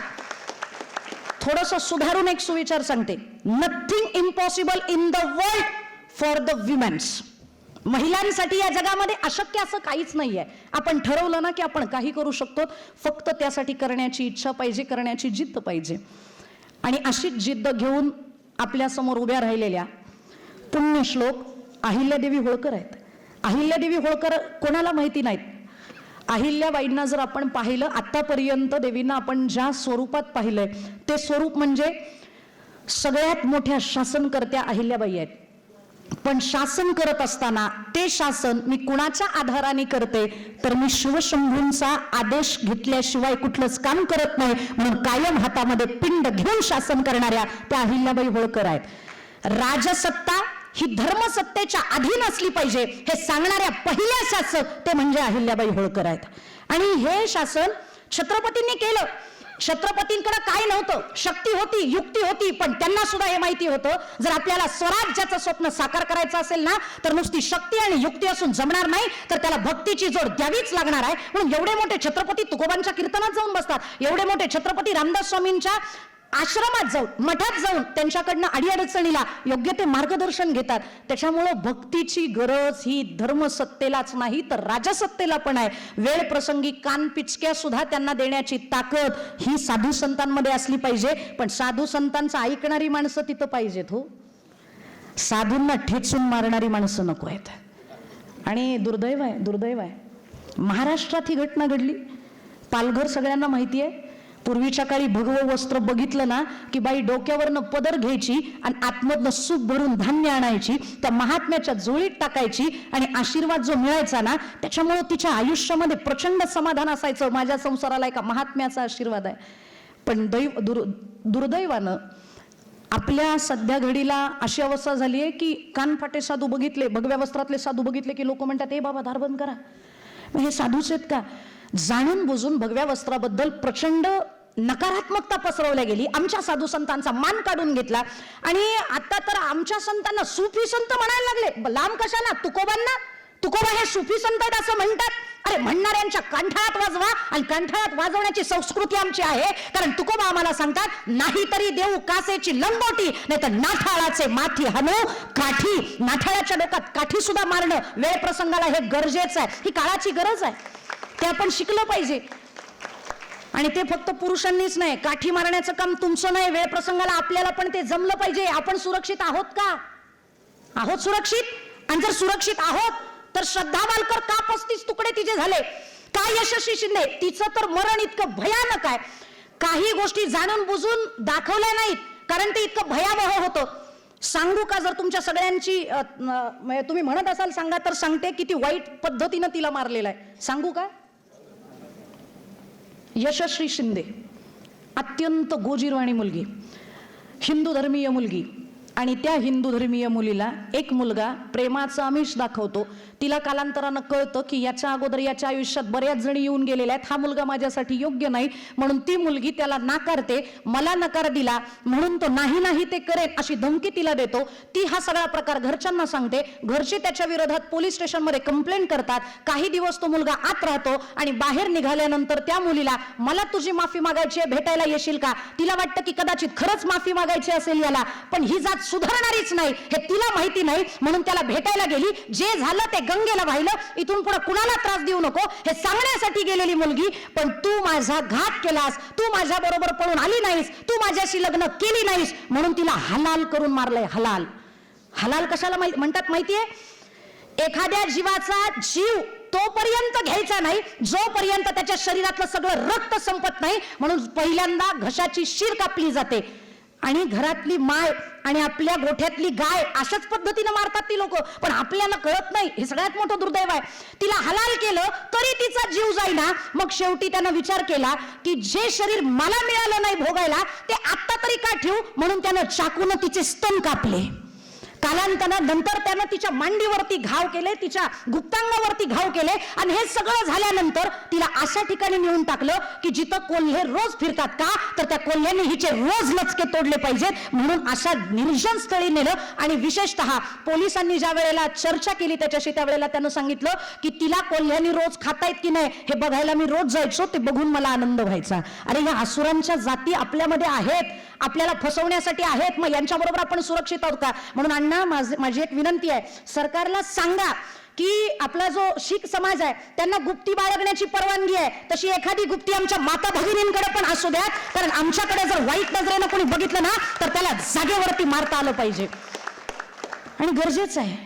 थोडंसं सुधारून एक सुविचार सांगते. Nothing impossible in the world for the women's. महिलांसाठी या जगामध्ये अशक्य असं काहीच नाही आहे. आपण ठरवलं ना की आपण काही करू शकतो, फक्त त्यासाठी करण्याची इच्छा पाहिजे, करण्याची जिद्द पाहिजे. आणि अशीच जिद्द घेऊन आपल्यासमोर उभ्या राहिलेल्या पुण्यश्लोक अहिल्यादेवी होळकर आहेत. अहिल्यादेवी होळकर कोणाला माहिती नाहीत. अहिल्याबाईंना जर आपण पाहिलं, आतापर्यंत देवींना आपण ज्या स्वरूपात पाहिलंय ते स्वरूप म्हणजे सगळ्यात मोठ्या शासनकर्त्या अहिल्याबाई आहेत. पण शासन करत असताना ते शासन मी कुणाच्या आधाराने करते, तर मी शिवशंभूंचा आदेश घेतल्याशिवाय कुठलंच काम करत नाही, म्हणून कायम हातामध्ये पिंड घेऊन शासन करणाऱ्या त्या अहिल्याबाई होळकर आहेत. राजसत्ता ही धर्मसत्तेच्या अधीन असली पाहिजे हे सांगणाऱ्या पहिल्या शासक ते म्हणजे अहिल्याबाई होळकर आहेत. आणि हे शासन छत्रपतींनी केलं. छत्रपतींकडे काय नव्हतं, शक्ती होती, युक्ती होती, पण त्यांना सुद्धा हे माहिती होतं जर आपल्याला स्वराज्याचं स्वप्न साकार करायचं असेल ना, तर नुसती शक्ती आणि युक्ती असून जमणार नाही, तर त्याला भक्तीची जोड द्यावीच लागणार आहे. म्हणून एवढे मोठे छत्रपती तुकोबांच्या कीर्तनात जाऊन बसतात, एवढे मोठे छत्रपती रामदास स्वामींच्या आश्रमात जाऊन, मठात जाऊन त्यांच्याकडनं अडीअडचणीला योग्य ते मार्गदर्शन घेतात. त्याच्यामुळं भक्तीची गरज ही धर्मसत्तेलाच नाही तर राजसत्तेला पण आहे. वेळ प्रसंगी कान पिचक्या सुद्धा त्यांना देण्याची ताकद ही साधू संतांमध्ये असली पाहिजे. पण साधू संतांचं ऐकणारी माणसं तिथं पाहिजेत हो, साधूंना ठेचून मारणारी माणसं नको आहेत. आणि दुर्दैव आहे महाराष्ट्रात ही घटना घडली. पालघर सगळ्यांना माहिती आहे. पूर्वीच्या काळी भगवं वस्त्र बघितलं ना की बाई डोक्यावरनं पदर घ्यायची आणि आतमधनं सूप भरून धान्य आणायची, त्या महात्म्याच्या जोळीत टाकायची आणि आशीर्वाद जो मिळायचा ना त्याच्यामुळे तिच्या आयुष्यामध्ये प्रचंड समाधान असायचं. माझ्या संसाराला एका महात्म्याचा आशीर्वाद आहे. पण दुर्दैवानं आपल्या सध्या घडीला अशी अवस्था झाली आहे की कानफाटे साधू बघितले, भगव्या वस्त्रातले साधू बघितले की लोक म्हणतात, ए बाबा दार बंद करा. हे साधूच आहेत का? जाणून बुजून भगव्या वस्त्राबद्दल प्रचंड नकारात्मकता पसरवल्या गेली. आमच्या साधू संतांचा मान काढून घेतला आणि आता तर आमच्या संतांना सुफी संत म्हणायला लागले. लांब कशाला? तुकोबांना. तुकोबा हे सुफी संत आहेत असं म्हणतात. अरे म्हणणाऱ्यांच्या कंठाळात वाजवा, आणि कंठाळात वाजवण्याची संस्कृती आमची आहे. कारण तुकोबा आम्हाला सांगतात, नाहीतरी देऊ कासेची लंगोटी, नाही तर नाठाळाचे माथी हाणू काठी. नाठाळाच्या डोक्यात काठी सुद्धा मारणं वेळ प्रसंगाला हे गरजेचं आहे. ही काळाची गरज आहे, ते आपण शिकलं पाहिजे. आणि ते फक्त पुरुषांनीच नाही, काठी मारण्याचं काम तुमचं नाही, वेळ प्रसंगाला आपल्याला पण ते जमलं पाहिजे. आपण सुरक्षित आहोत का? आहोत सुरक्षित? आणि जर सुरक्षित आहोत तर श्रद्धा वालकर का 35 तुकडे तिचे झाले? का यशस्वी शिंदे? तिचं तर मरण इतकं भयानक आहे. काही गोष्टी जाणून बुजून दाखवल्या नाहीत कारण ते इतकं भयावह होतं. सांगू का? जर तुमच्या सगळ्यांची तुम्ही म्हणत असाल सांगा, तर सांगते किती वाईट पद्धतीनं तिला मारलेलं आहे. सांगू का? यशस्वी शिंदे अत्यंत गोजीरवाणी मुलगी, हिंदू धर्मीय मुलगी, आणि त्या हिंदू धर्मीय मुलीला एक मुलगा प्रेमाचं आमिष दाखवतो. तिला कालांतरानं कळतं की याच्या अगोदर याच्या आयुष्यात बऱ्याच जणी येऊन गेलेल्या आहेत, हा मुलगा माझ्यासाठी योग्य नाही, म्हणून ती मुलगी त्याला नाकारते. मला नकार दिला म्हणून तो नाही ते करेल अशी धमकी तिला देतो. ती हा सगळा प्रकार घरच्यांना सांगते. घरचे त्याच्या विरोधात पोलीस स्टेशनमध्ये कंप्लेंट करतात. काही दिवस तो मुलगा आत राहतो आणि बाहेर निघाल्यानंतर त्या मुलीला, मला तुझी माफी मागायची आहे, भेटायला येशील का? तिला वाटतं की कदाचित खरंच माफी मागायची असेल याला, पण ही जात सुधारणारीच नाही हे तिला माहिती नाही, म्हणून त्याला भेटायला गेली. जे झालं ते गंगेला वाहिलं. इथून पुढे कुणाला त्रास देऊ नको हे सांगण्यासाठी गेलेली मुलगी. पण तू माझा घात केलास, तू माझ्या बरोबर पळून आली नाहीस, तू माझ्याशी लग्न केली नाहीस, म्हणून तिला हलाल करून मारलंय. हलाल. हलाल कशाला म्हणतात माहितीये? एखाद्या जीवाचा जीव तोपर्यंत घ्यायचा नाही जोपर्यंत त्याच्या शरीरातलं सगळं रक्त संपत नाही. म्हणून पहिल्यांदा घशाची शीर कापली जाते आणि घरातली माय आणि आपल्या गोठ्यातली गाय अशाच पद्धतीने मारतात ती लोक. पण आपल्याला कळत नाही, हे सगळ्यात मोठं दुर्दैव आहे. तिला हलाल केलं तरी तिचा जीव जाईना. मग शेवटी त्यानं विचार केला की जे शरीर मला मिळालं नाही भोगायला ते आत्ता तरी का ठेवू, म्हणून त्यानं चाकून तिचे स्तन कापले. नंतर त्यानं तिच्या मांडीवरती घाव केले, तिच्या गुप्तांगावरती घाव केले, आणि हे सगळं झाल्यानंतर तिला अशा ठिकाणी नेऊन टाकलं की जिथं कोल्हे रोज फिरतात. का? तर त्या कोल्ह्यांनी हिचे रोज लचके तोडले पाहिजेत, म्हणून अशा निर्जन स्थळी नेलं. आणि विशेषतः पोलिसांनी ज्या वेळेला चर्चा केली त्याच्याशी, त्यावेळेला त्यानं सांगितलं की तिला कोल्ह्यांनी रोज खातायत की नाही हे बघायला मी रोज जायचो, ते बघून मला आनंद व्हायचा. अरे या असुरांच्या जाती आपल्यामध्ये आहेत, आपल्याला फसवण्यासाठी आहेत, मग यांच्याबरोबर आपण सुरक्षित आहोत का? म्हणून अण्णा माझी एक विनंती आहे, सरकारला सांगा की आपला जो शीख समाज आहे त्यांना गुप्ती बाळगण्याची परवानगी आहे, तशी एखादी गुप्ती आमच्या माता भगिनींकडे पण असू द्या. कारण आमच्याकडे जर वाईट नजरेनं कोणी बघितलं ना तर त्याला जागेवरती मारता आलं पाहिजे. आणि गरजेचं आहे,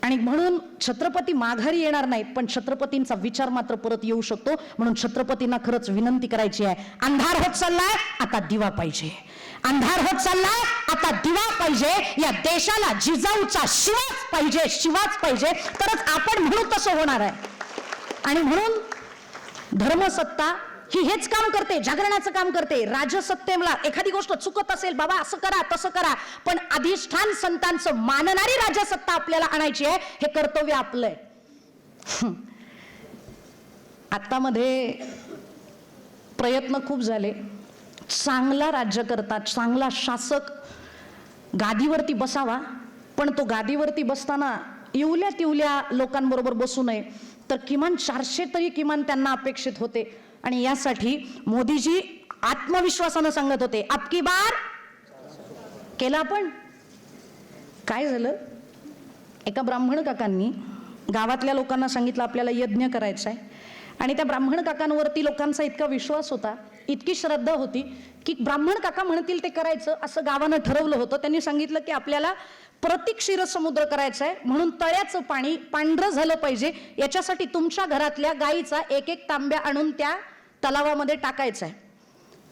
आणि म्हणून छत्रपती माघारी येणार नाहीत, पण छत्रपतींचा विचार मात्र परत येऊ शकतो. म्हणून छत्रपतींना खरंच विनंती करायची आहे, अंधार होत चाललाय, आता दिवा पाहिजे. अंधार होत चाललाय, आता दिवा पाहिजे. या देशाला जिजाऊचा शिवाच पाहिजे, शिवाच पाहिजे, तरच आपण म्हणू तसं होणार आहे. आणि म्हणून धर्मसत्ता ही हेच काम करते, जागरणाचं काम करते. राजसत्तेला एखादी गोष्ट चुकत असेल, बाबा असं करा तसं करा, पण अधिष्ठान संतांचं मानणारी राजसत्ता आपल्याला आणायची आहे, हे कर्तव्य आपलं आहे. आत्तामध्ये प्रयत्न खूप झाले, चांगला राज्यकर्ता, चांगला शासक गादीवरती बसावा, पण तो गादीवरती बसताना इवल्या तिवल्या लोकांबरोबर बसू नये, तर किमान 400 तरी किमान त्यांना अपेक्षित होते. आणि यासाठी मोदीजी आत्मविश्वासानं सांगत होते, अबकी बार केलं. आपण काय झालं, एका ब्राह्मण काकांनी गावातल्या लोकांना सांगितलं आपल्याला यज्ञ करायचा आहे, आणि त्या ब्राह्मण काकांवरती लोकांचा इतका विश्वास होता, इतकी श्रद्धा होती की ब्राह्मण काका म्हणतील ते करायचं असं गावानं ठरवलं होतं. त्यांनी सांगितलं की आपल्याला प्रति क्षीरसमुद्र करायचं आहे, म्हणून तळ्याचं पाणी पांढरं झालं पाहिजे, याच्यासाठी तुमच्या घरातल्या गाईचा एक एक तांब्या आणून त्या तलावामध्ये टाकायचा आहे.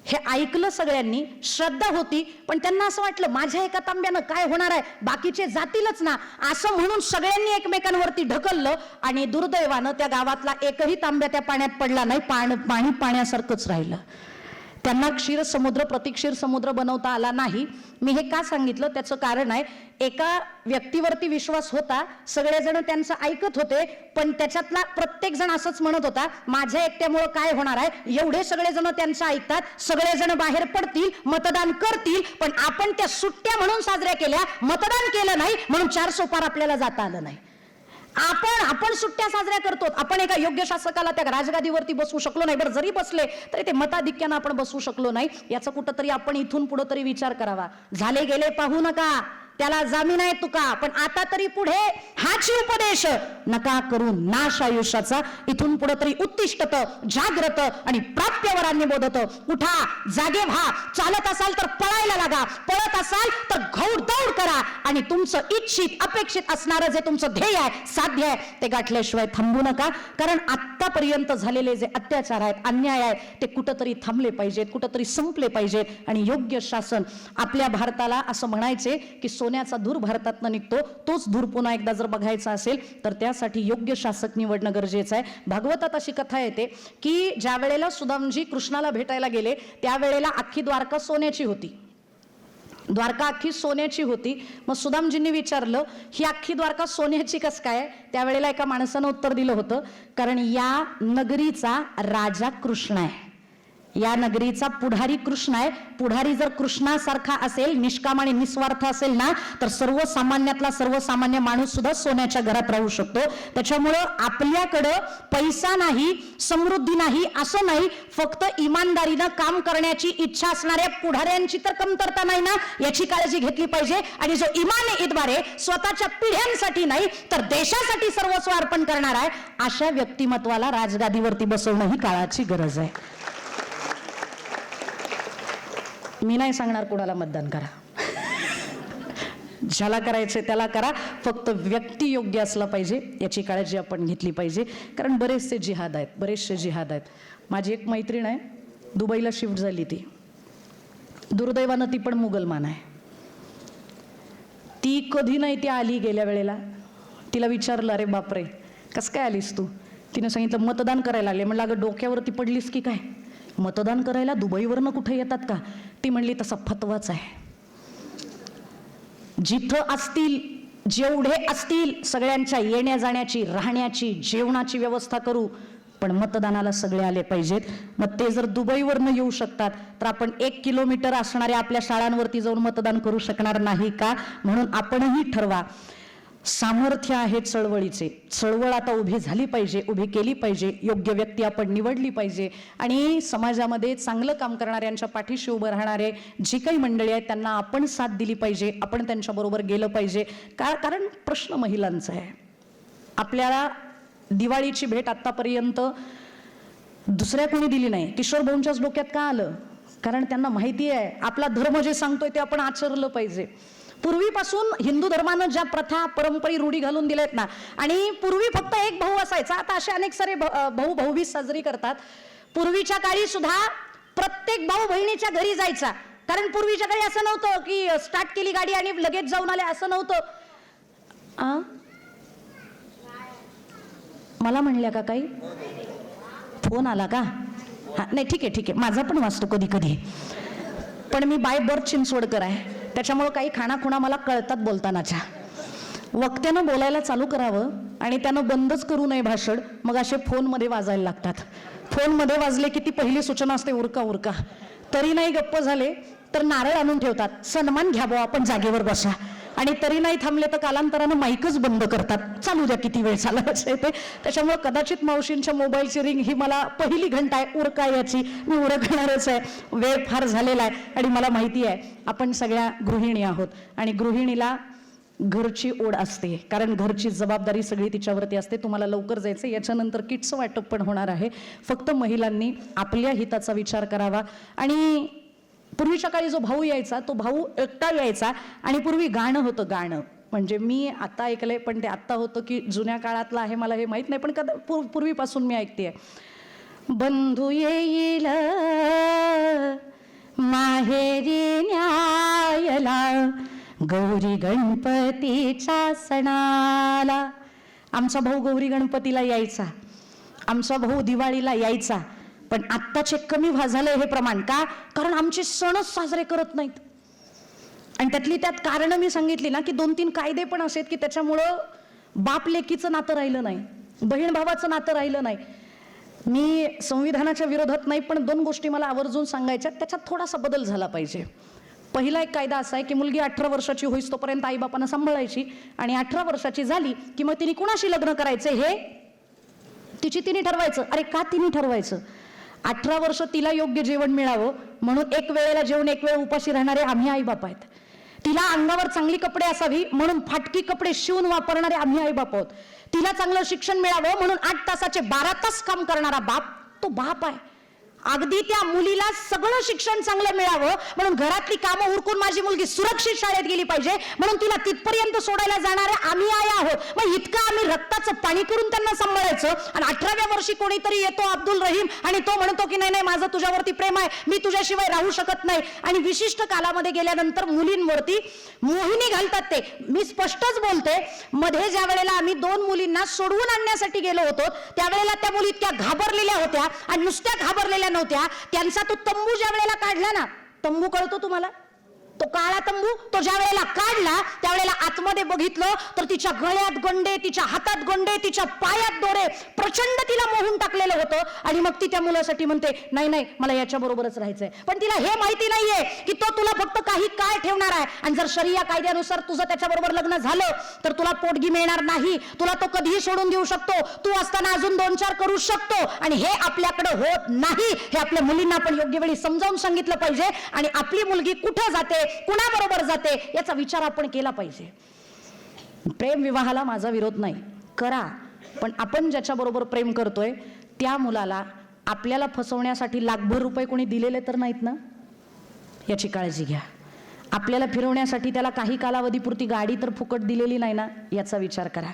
हे ऐकलं सगळ्यांनी, श्रद्धा होती, पण त्यांना असं वाटलं माझ्या एका तांब्यानं काय होणार आहे, बाकीचे जातीलच ना, असं म्हणून सगळ्यांनी एकमेकांवरती ढकललं. आणि दुर्दैवानं त्या गावातला एकही तांब्या त्या पाण्यात पडला नाही, पाणी पाण्यासारखंच राहिलं. त्यांना क्षीरसमुद्र प्रतिक्षीर समुद्र बनवता आला नाही. मी हे का सांगितलं, त्याचं कारण आहे, एका व्यक्तीवरती विश्वास होता, सगळेजण त्यांचं ऐकत होते, पण त्याच्यातला प्रत्येक जण असंच म्हणत होता माझ्या एकट्यामुळं काय होणार आहे, एवढे सगळेजण त्यांचं ऐकतात, सगळेजण बाहेर पडतील, मतदान करतील, पण आपण त्या सुट्ट्या म्हणून साजऱ्या केल्या, मतदान केलं नाही म्हणून 4 सोपार आपल्याला जाता आलं नाही. आपण सुट्ट्या साजऱ्या करतो, आपण एका योग्य शासकाला त्या राजगादीवरती बसवू शकलो नाही. बरं, जरी बसले तरी ते मताधिक्यानं आपण बसवू शकलो नाही. याचा कुठंतरी आपण इथून पुढे तरी विचार करावा. झाले गेले पाहू नका, त्याला जामीन आहे तुका, पण आता तरी पुढे हाची उपदेश नका करू नाश आयुष्याचा. इथून पुढे तरी उत्तिष्ठत, जाग्रत आणि प्राप्यवरांनी बोधत. उठा, जागे व्हा, चालत असाल तर पळायला लागा, पळत असाल तर घौडदौड करा, आणि तुमचं इच्छित अपेक्षित असणारं जे तुमचं ध्येय आहे, साध्य आहे, ते गाठल्याशिवाय थांबू नका. कारण आतापर्यंत झालेले जे अत्याचार आहेत, अन्याय आहेत, ते कुठंतरी थांबले पाहिजेत, कुठंतरी संपले पाहिजेत. आणि योग्य शासन, आपल्या भारताला असं म्हणायचे की सोन्याचा धूर भारतातनं निघतो, तोच धूर पुन्हा एकदा जर बघायचा असेल तर त्यासाठी योग्य शासक निवडणं गरजेचं आहे. भागवतात अशी कथा येते की ज्या वेळेला सुदामजी कृष्णाला भेटायला गेले, त्यावेळेला अख्खी द्वारका सोन्याची होती. द्वारका अख्खी सोन्याची होती. मग सुदामजींनी विचारलं ही अख्खी द्वारका सोन्याची कस काय? त्यावेळेला एका माणसानं उत्तर दिलं होतं, कारण या नगरीचा राजा कृष्ण आहे, या नगरीचा पुढारी कृष्ण आहे. पुढारी जर कृष्णासारखा असेल, निष्काम आणि निस्वार्थ असेल ना, तर सर्वसामान्यातला सर्वसामान्य माणूस सुद्धा सोन्याच्या घरात राहू शकतो. त्याच्यामुळं आपल्याकडं पैसा नाही, समृद्धी नाही असं नाही, फक्त इमानदारीनं काम करण्याची इच्छा असणाऱ्या पुढाऱ्यांची तर कमतरता नाही ना, याची काळजी घेतली पाहिजे. आणि जो इमाने इतबारे स्वतःच्या पिढ्यांसाठी नाही तर देशासाठी सर्वस्व अर्पण करणार आहे, अशा व्यक्तिमत्वाला राजगादीवरती बसवणं ही काळाची गरज आहे. मी नाही सांगणार कोणाला मतदान करा, ज्याला करायचं त्याला करा, फक्त व्यक्ती योग्य असला पाहिजे, याची काळजी आपण घेतली पाहिजे. कारण बरेचसे जिहाद आहेत. माझी एक मैत्रीण आहे, दुबईला शिफ्ट झाली, ती दुर्दैवानं ती पण मुघलमान आहे. ती कधी नाही ती आली. गेल्या वेळेला तिला विचारलं, अरे बापरे कसं काय आलीस तू? तिने सांगितलं मतदान करायला आले. म्हणलं अगं डोक्यावरती पडलीस की काय, मतदान करायला दुबईवरनं कुठे येतात का? ती म्हणली तसा फतवाच आहे, जिथं असतील जेवढे असतील सगळ्यांच्या येण्या जाण्याची, राहण्याची, जेवणाची व्यवस्था करू, पण मतदानाला सगळे आले पाहिजेत. मग ते जर दुबईवरनं येऊ शकतात तर आपण 1 किलोमीटर असणाऱ्या आपल्या शाळांवरती जाऊन मतदान करू शकणार नाही का? म्हणून आपणही ठरवा. सामर्थ्य आहे चळवळीचे, चळवळ आता उभी झाली पाहिजे, उभी केली पाहिजे, योग्य व्यक्ती आपण निवडली पाहिजे, आणि समाजामध्ये चांगलं काम करणाऱ्यांच्या पाठीशी उभं राहणारे जी काही मंडळी आहेत त्यांना आपण साथ दिली पाहिजे, आपण त्यांच्याबरोबर गेलं पाहिजे. कारण प्रश्न महिलांचा आहे. आपल्याला दिवाळीची भेट आतापर्यंत दुसऱ्या कोणी दिली नाही, किशोर भाऊंच्याच डोक्यात का आलं? कारण त्यांना माहिती आहे आपला धर्म जे सांगतोय ते आपण आचरलं पाहिजे. पूर्वीपासून हिंदू धर्मानं ज्या प्रथा परंपरी रूढी घालून दिल्यात ना, आणि पूर्वी फक्त एक भाऊ असायचा, आता असे अनेक सारे भाऊ भाऊबीज साजरी करतात. पूर्वीच्या काळी सुद्धा प्रत्येक भाऊ बहिणीच्या घरी जायचा, कारण पूर्वीच्या काळी असं नव्हतं की स्टार्ट केली गाडी आणि लगेच जाऊन आले, असं नव्हतं. मला म्हणल्या का काही फोन आला का? हा नाही, ठीक आहे, माझा पण वाचतो कधी कधी, पण मी बाय बर्थ चिंचवडकर आहे, त्याच्यामुळे काही खाणाखुणा मला कळतात बोलतानाच्या. वक्त्यानं बोलायला चालू करावं आणि त्यानं बंदच करू नये भाषण, मग असे फोनमध्ये वाजायला लागतात. फोनमध्ये वाजले की ती पहिली सूचना असते उरका उरका. तरी नाही गप्प झाले तर नारळ आणून ठेवतात, सन्मान घ्या बुवा, आपण जागेवर बसा. आणि तरी नाही थांबले तर कालांतरानं माईकच बंद करतात, चालू द्या किती वेळ चालायचं ते. त्याच्यामुळे कदाचित मावशींच्या मोबाईलची रिंग ही मला पहिली घंटा आहे उरका याची, मी उरकणारच आहे. वेळ फार झालेला आहे आणि मला माहिती आहे आपण सगळ्या गृहिणी आहोत आणि गृहिणीला घरची ओढ असते, कारण घरची जबाबदारी सगळी तिच्यावरती असते. तुम्हाला लवकर जायचं, याच्यानंतर किटचं वाटप पण होणार आहे. फक्त महिलांनी आपल्या हिताचा विचार करावा. आणि पूर्वीच्या काळी जो भाऊ यायचा तो भाऊ एकटा यायचा आणि पूर्वी गाणं होतं, गाणं म्हणजे मी आता ऐकलंय पण ते आत्ता होतं की जुन्या काळातलं आहे मला हे माहीत नाही, पण पूर्वीपासून मी ऐकतेय. बंधू येईल माहेरी न्यायला गौरी गणपतीच्या सणाला. आमचा भाऊ गौरी गणपतीला यायचा, आमचा भाऊ दिवाळीला यायचा, पण आत्ताचे कमी झालंय हे प्रमाण. का? कारण आमचे सणच साजरे करत नाहीत. आणि त्यातली त्यात कारण मी सांगितली ना की 2-3 कायदे पण असेत की त्याच्यामुळं बाप लेकीचं नातं राहिलं नाही, बहीण भावाचं नातं राहिलं नाही. मी संविधानाच्या विरोधात नाही, पण 2 गोष्टी मला आवर्जून सांगायच्या, त्याच्यात थोडासा बदल झाला पाहिजे. पहिला एक कायदा असा आहे की मुलगी 18 वर्षाची होईस तोपर्यंत आईबापांना सांभाळायची आणि 18 वर्षाची झाली की मग तिने कुणाशी लग्न करायचं हे तिने ठरवायचं. अरे का तिने ठरवायचं? 18 वर्ष तिला योग्य जेवण मिळावं म्हणून एक वेळेला जेवण एक वेळ उपाशी राहणारे आम्ही आईबाप आहेत. तिला अंगावर चांगली कपडे असावी म्हणून फाटकी कपडे शिवून वापरणारे आम्ही आईबाप आहोत. तिला चांगलं शिक्षण मिळावं म्हणून 8 तासाचे 12 तास काम करणारा बाप तो बाप आहे. अगदी त्या मुलीला सगळं शिक्षण चांगलं मिळावं म्हणून घरातली कामं उरकून माझी मुलगी सुरक्षित शाळेत गेली पाहिजे म्हणून तिला तिथपर्यंत सोडायला जाणारे आम्ही आई आहोत. मग इतकं आम्ही रक्ताचं पाणी करून त्यांना सांभाळायचं आणि 18व्या वर्षी कोणीतरी येतो अब्दुल रहीम आणि तो म्हणतो की नाही माझं तुझ्यावरती प्रेम आहे, मी तुझ्याशिवाय राहू शकत नाही. आणि विशिष्ट कालामध्ये गेल्यानंतर मुलींवरती मोहिनी घालतात ते. मी स्पष्टच बोलते, मध्ये ज्या वेळेला आम्ही 2 मुलींना सोडवून आणण्यासाठी गेलो होतो त्यावेळेला त्या मुली इतक्या घाबरलेल्या होत्या आणि नुसत्या घाबरलेल्या नव्हत्या. त्यांचा तो तंबू ज्या वेळेला काढला ना, तंबू कळतो तुम्हाला, तो काळा तंबू, तो ज्या वेळेला काढला त्यावेळेला आतमध्ये बघितलं तर तिच्या गळ्यात गंडे, तिच्या हातात गंडे, तिच्या पायात दोरे, प्रचंड तिला मोहून टाकलेलं होतं. आणि मग ती त्या मुलासाठी म्हणते नाही मला याच्या बरोबरच राहायचंय. पण तिला हे माहिती नाहीये की तो तुला फक्त काही काळ ठेवणार आहे आणि जर शरिया कायद्यानुसार तुझं त्याच्याबरोबर लग्न झालं तर तुला पोटगी मिळणार नाही, तुला तो कधीही सोडून देऊ शकतो, तू असताना अजून 2-4 करू शकतो. आणि हे आपल्याकडे होत नाही, हे आपल्या मुलींना आपण योग्य वेळी समजावून सांगितलं पाहिजे. आणि आपली मुलगी कुठे जाते, कुणाबरोबर जाते याचा विचार आपण केला पाहिजे. प्रेम विवाहाला माझा विरोध नाही, करा, पण आपण ज्याच्याबरोबर प्रेम करतोय त्या मुलाला आपल्याला फसवण्यासाठी लाखभर रुपये कोणी दिलेले तर नाहीत ना, याची काळजी घ्या. आपल्याला फिरवण्यासाठी त्याला काही कालावधीपुरती गाडी तर फुकट दिलेली नाही ना, याचा विचार करा.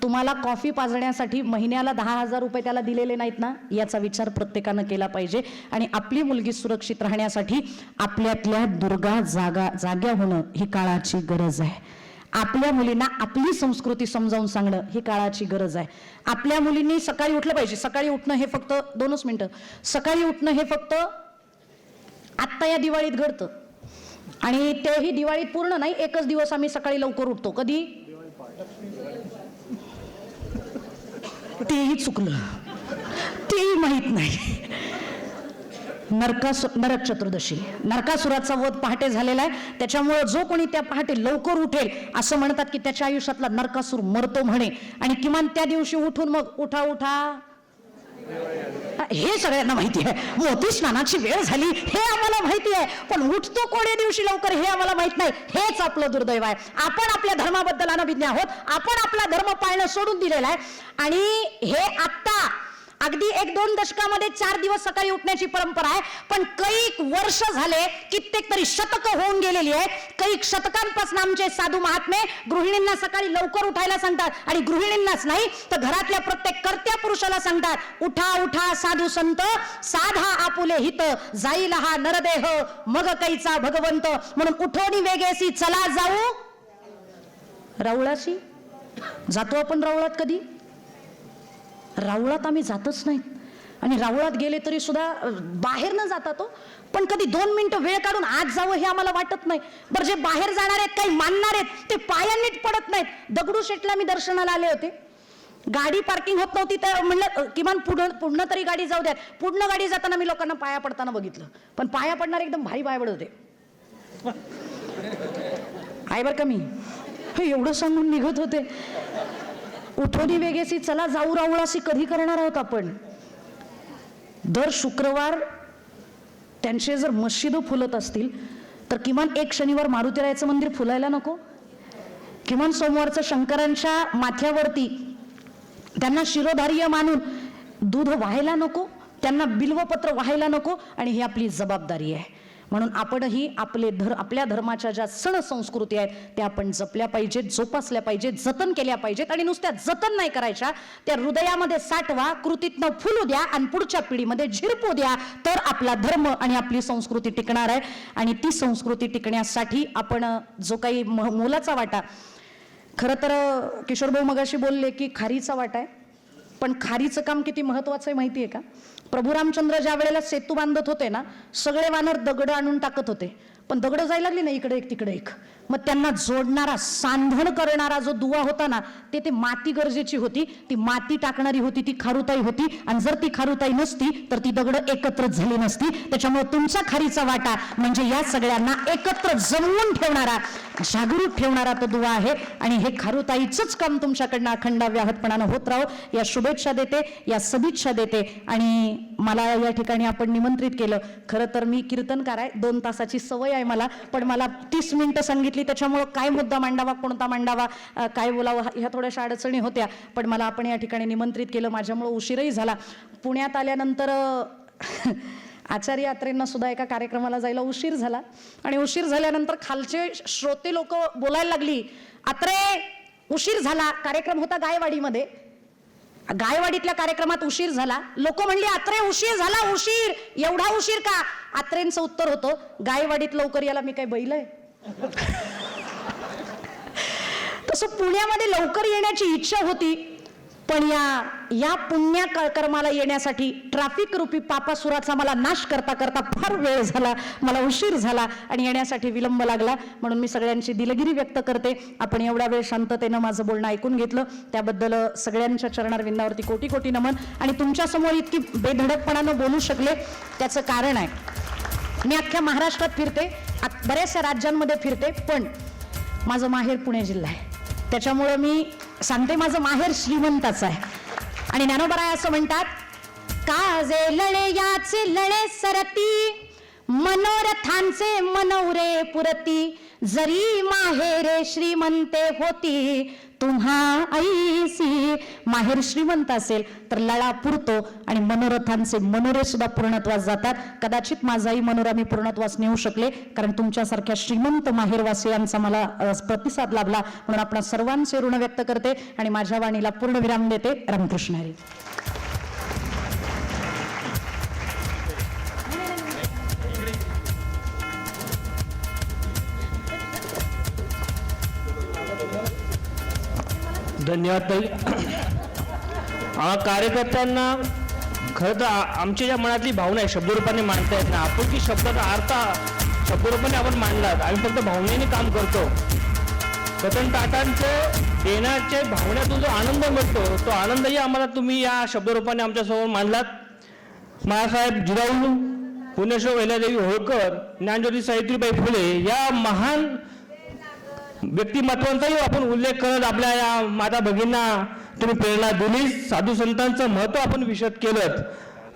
तुम्हाला कॉफी पाजण्यासाठी महिन्याला 10,000 रुपये त्याला दिलेले नाहीत ना, याचा विचार प्रत्येकानं केला पाहिजे. आणि आपली मुलगी सुरक्षित राहण्यासाठी आपल्यातल्या दुर्गा जाग्या होणं ही काळाची गरज आहे. आपल्या मुलींना आपली संस्कृती समजावून सांगणं ही काळाची गरज आहे. आपल्या मुलींनी सकाळी उठलं पाहिजे. सकाळी उठणं हे फक्त 2 मिनिटं, सकाळी उठणं हे फक्त आत्ता या दिवाळीत घडतं आणि तेही दिवाळीत पूर्ण नाही, एकच दिवस आम्ही सकाळी लवकर उठतो. कधी? तेही चुकलं, तेही माहित नाही. नरक चतुर्दशी, नरकासुराचा वध पहाटे झालेला आहे, त्याच्यामुळे जो कोणी त्या पहाटे लवकर उठेल असं म्हणतात की त्याच्या आयुष्यातला नरकासूर मरतो म्हणे. आणि किमान त्या दिवशी उठून मग उठा हे सगळ्यांना माहिती आहे. मोती स्नानाची वेळ झाली हे आम्हाला माहिती आहे, पण उठतो कोण्या दिवशी लवकर हे आम्हाला माहित नाही. हेच आपलं दुर्दैव आहे. आपण आपल्या धर्माबद्दल अनभिज्ञ आहोत, आपण आपला धर्म पाळणं सोडून दिलेला आहे. आणि हे अगदी 1-2 दशकामध्ये 4 दिवस सकाळी उठण्याची परंपरा आहे, पण कैक वर्ष झाले, कित्येक तरी शतक होऊन गेलेली आहे. कैक शतकांपासून आमचे साधू महात्मे गृहिणींना सकाळी लवकर उठायला सांगतात आणि गृहिणींनाच नाही तर घरातल्या प्रत्येक कर्त्या पुरुषाला सांगतात, उठा उठा साधू संत, साधा आपुले हित, जाईल हा नरदेह मग कैचा भगवंत. म्हणून उठोनी वेगेसी चला जाऊ राऊळाशी. जातो आपण राऊळात कधी? राऊळात आम्ही जातच नाहीत. आणि राऊळात गेले तरी सुद्धा बाहेर न जाता तो, पण कधी 2 मिनिटं वेळ काढून आत जावं हे आम्हाला वाटत नाही. बरं, जे बाहेर जाणार आहेत, काही मानणार आहेत, ते पाया नीट पडत नाहीत. दगडूशेठला मी दर्शनाला आले होते, गाडी पार्किंग होत नव्हती, तर म्हणलं किमान पुढनं तरी गाडी जाऊ द्या. पुढनं गाडी जाताना मी लोकांना पाया पडताना बघितलं, पण पाया पडणार एकदम भारी पाया पडत होते. आहे बरं का, मी एवढं सांगून निघत होते. उठोनी वेगेसी चला जाऊ राऊळाशी कधी करणार आहोत आपण? दर शुक्रवार त्यांचे जर मस्जिद फुलत असतील तर किमान एक शनिवार मारुतीरायाचं मंदिर फुलायला नको? किमान सोमवारचं शंकरांच्या माथ्यावरती त्यांना शिरोधार्य मानून दूध वाहायला नको? त्यांना बिल्वपत्र वाहायला नको? आणि ही आपली जबाबदारी आहे. म्हणून आपणही आपल्या धर्माच्या ज्या सण संस्कृती आहेत त्या आपण जपल्या पाहिजेत, जोपासल्या पाहिजेत, जतन केल्या पाहिजेत. आणि नुसत्या जतन नाही करायच्या, त्या हृदयामध्ये साठवा, कृतीतनं फुलू द्या आणि पुढच्या पिढीमध्ये झिरपू द्या. तर आपला धर्म आणि आपली संस्कृती टिकणार आहे. आणि ती संस्कृती टिकण्यासाठी आपण जो काही मोलाचा वाटा, खरं तर किशोरभाऊ मगाशी बोलले की खारीचा वाटा आहे, पण खारीचं काम किती महत्वाचं आहे माहिती आहे का? प्रभू रामचंद्र ज्या वेळेला सेतू बांधत होते ना, सगळे वानर दगड आणून टाकत होते, पण दगड जायला लागली ना इकडे एक तिकडे एक. मग त्यांना जोडणारा, सांधण करणारा जो दुवा होता ना, ते माती गरजेची होती. ती माती टाकणारी होती ती खारुताई होती. आणि जर ती खारुताई नसती तर ती दगड एकत्र झाली नसती. त्याच्यामुळे तुमचा खारीचा वाटा म्हणजे या सगळ्यांना एकत्र जमवून ठेवणारा, जागरूक ठेवणारा तो दुवा आहे. आणि हे खारुताईचंच काम तुमच्याकडनं अखंड व्याहतपणानं होत राहो, या शुभेच्छा देते, या सदिच्छा देते. आणि मला या ठिकाणी आपण निमंत्रित केलं. खरं तर मी कीर्तनकार आहे, 2 तासाची सवय आहे मला, पण मला 30 मिनिटं सांगितली, त्याच्यामुळं काय मुद्दा मांडावा, कोणता मांडावा, काय बोलावं, ह्या थोड्याशा अडचणी होत्या. पण मला आपण या ठिकाणी निमंत्रित केलं, माझ्यामुळं उशीरही झाला. पुण्यात आल्यानंतर आचार्य यात्रेंना सुद्धा एका कार्यक्रमाला जायला उशीर झाला. आणि उशीर झाल्यानंतर खालचे श्रोते लोक बोलायला लागली, आत्रे उशीर झाला. कार्यक्रम होता गायवाडीमध्ये, गायवाडीतल्या कार्यक्रमात उशीर झाला. लोक म्हणली, आत्रे उशीर झाला, उशीर, एवढा उशीर का? आत्रेंचं उत्तर होतं, गायवाडीत लवकर याला मी काय बैल आहे? तसं पुण्यामध्ये लवकर येण्याची इच्छा होती, पण या पुण्य कर्माला येण्यासाठी ट्रॅफिक रूपी पापासुराचा मला नाश करता करता फार वेळ झाला, मला उशीर झाला आणि येण्यासाठी विलंब लागला. म्हणून मी सगळ्यांची दिलगिरी व्यक्त करते. आपण एवढा वेळ शांततेनं माझं बोलणं ऐकून घेतलं त्याबद्दल सगळ्यांच्या चरणारविंदावरती कोटी कोटी नमन. आणि तुमच्यासमोर इतकी बेधडकपणानं बोलू शकले त्याचं कारण आहे, मी अख्ख्या महाराष्ट्रात फिरते, बऱ्याचशा राज्यांमध्ये फिरते, पण माझं माहेर पुणे जिल्हा आहे. त्याच्यामुळं मी सांगते, माझं माहेर श्रीमंताचं आहे. आणि ज्ञानोबराय असं म्हणतात, काजे लळे याचे लळे सरती, मनोरथांचे मनोरे पुरती, जरी माहेरे श्रीमंते होती तुम्हा ऐसी. माहेर श्रीमंत असेल तर लळा पुरतो आणि मनोरथांचे मनोरे सुद्धा पूर्णत्वास जातात. कदाचित माझाही मनोरा मी पूर्णत्वास नेऊ शकले, कारण तुमच्यासारख्या श्रीमंत माहेरवासियांचा मला प्रतिसाद लाभला. म्हणून आपण सर्वांचे ऋण व्यक्त करते आणि माझ्या वाणीला पूर्ण विराम देते. रामकृष्ण हरी. धन्यवाद ताई. कार्यकर्त्यांना खरं तर आमच्या ज्या मनातली भावना आहे शब्दरूपाने मांडता येत ना, आपण की शब्दाचा अर्थ शब्दरूपाने आपण मांडलात, आम्ही फक्त भावनेने काम करतो. रतन टाटांचे देण्याच्या भावनेतून जो आनंद मिळतो तो आनंदही आम्हाला तुम्ही या शब्दरूपाने आमच्यासमोर मांडलात. मासाहेब जिजाऊ, पुण्यश्री अहिल्यादेवी होळकर, ज्ञानज्योती सावित्रीबाई फुले या महान व्यक्तिमत्वांचाही आपण उल्लेख करत आपल्या या माता भगिनींना तुम्ही प्रेरणा दिली. साधू संतांचं महत्व आपण विशद केलं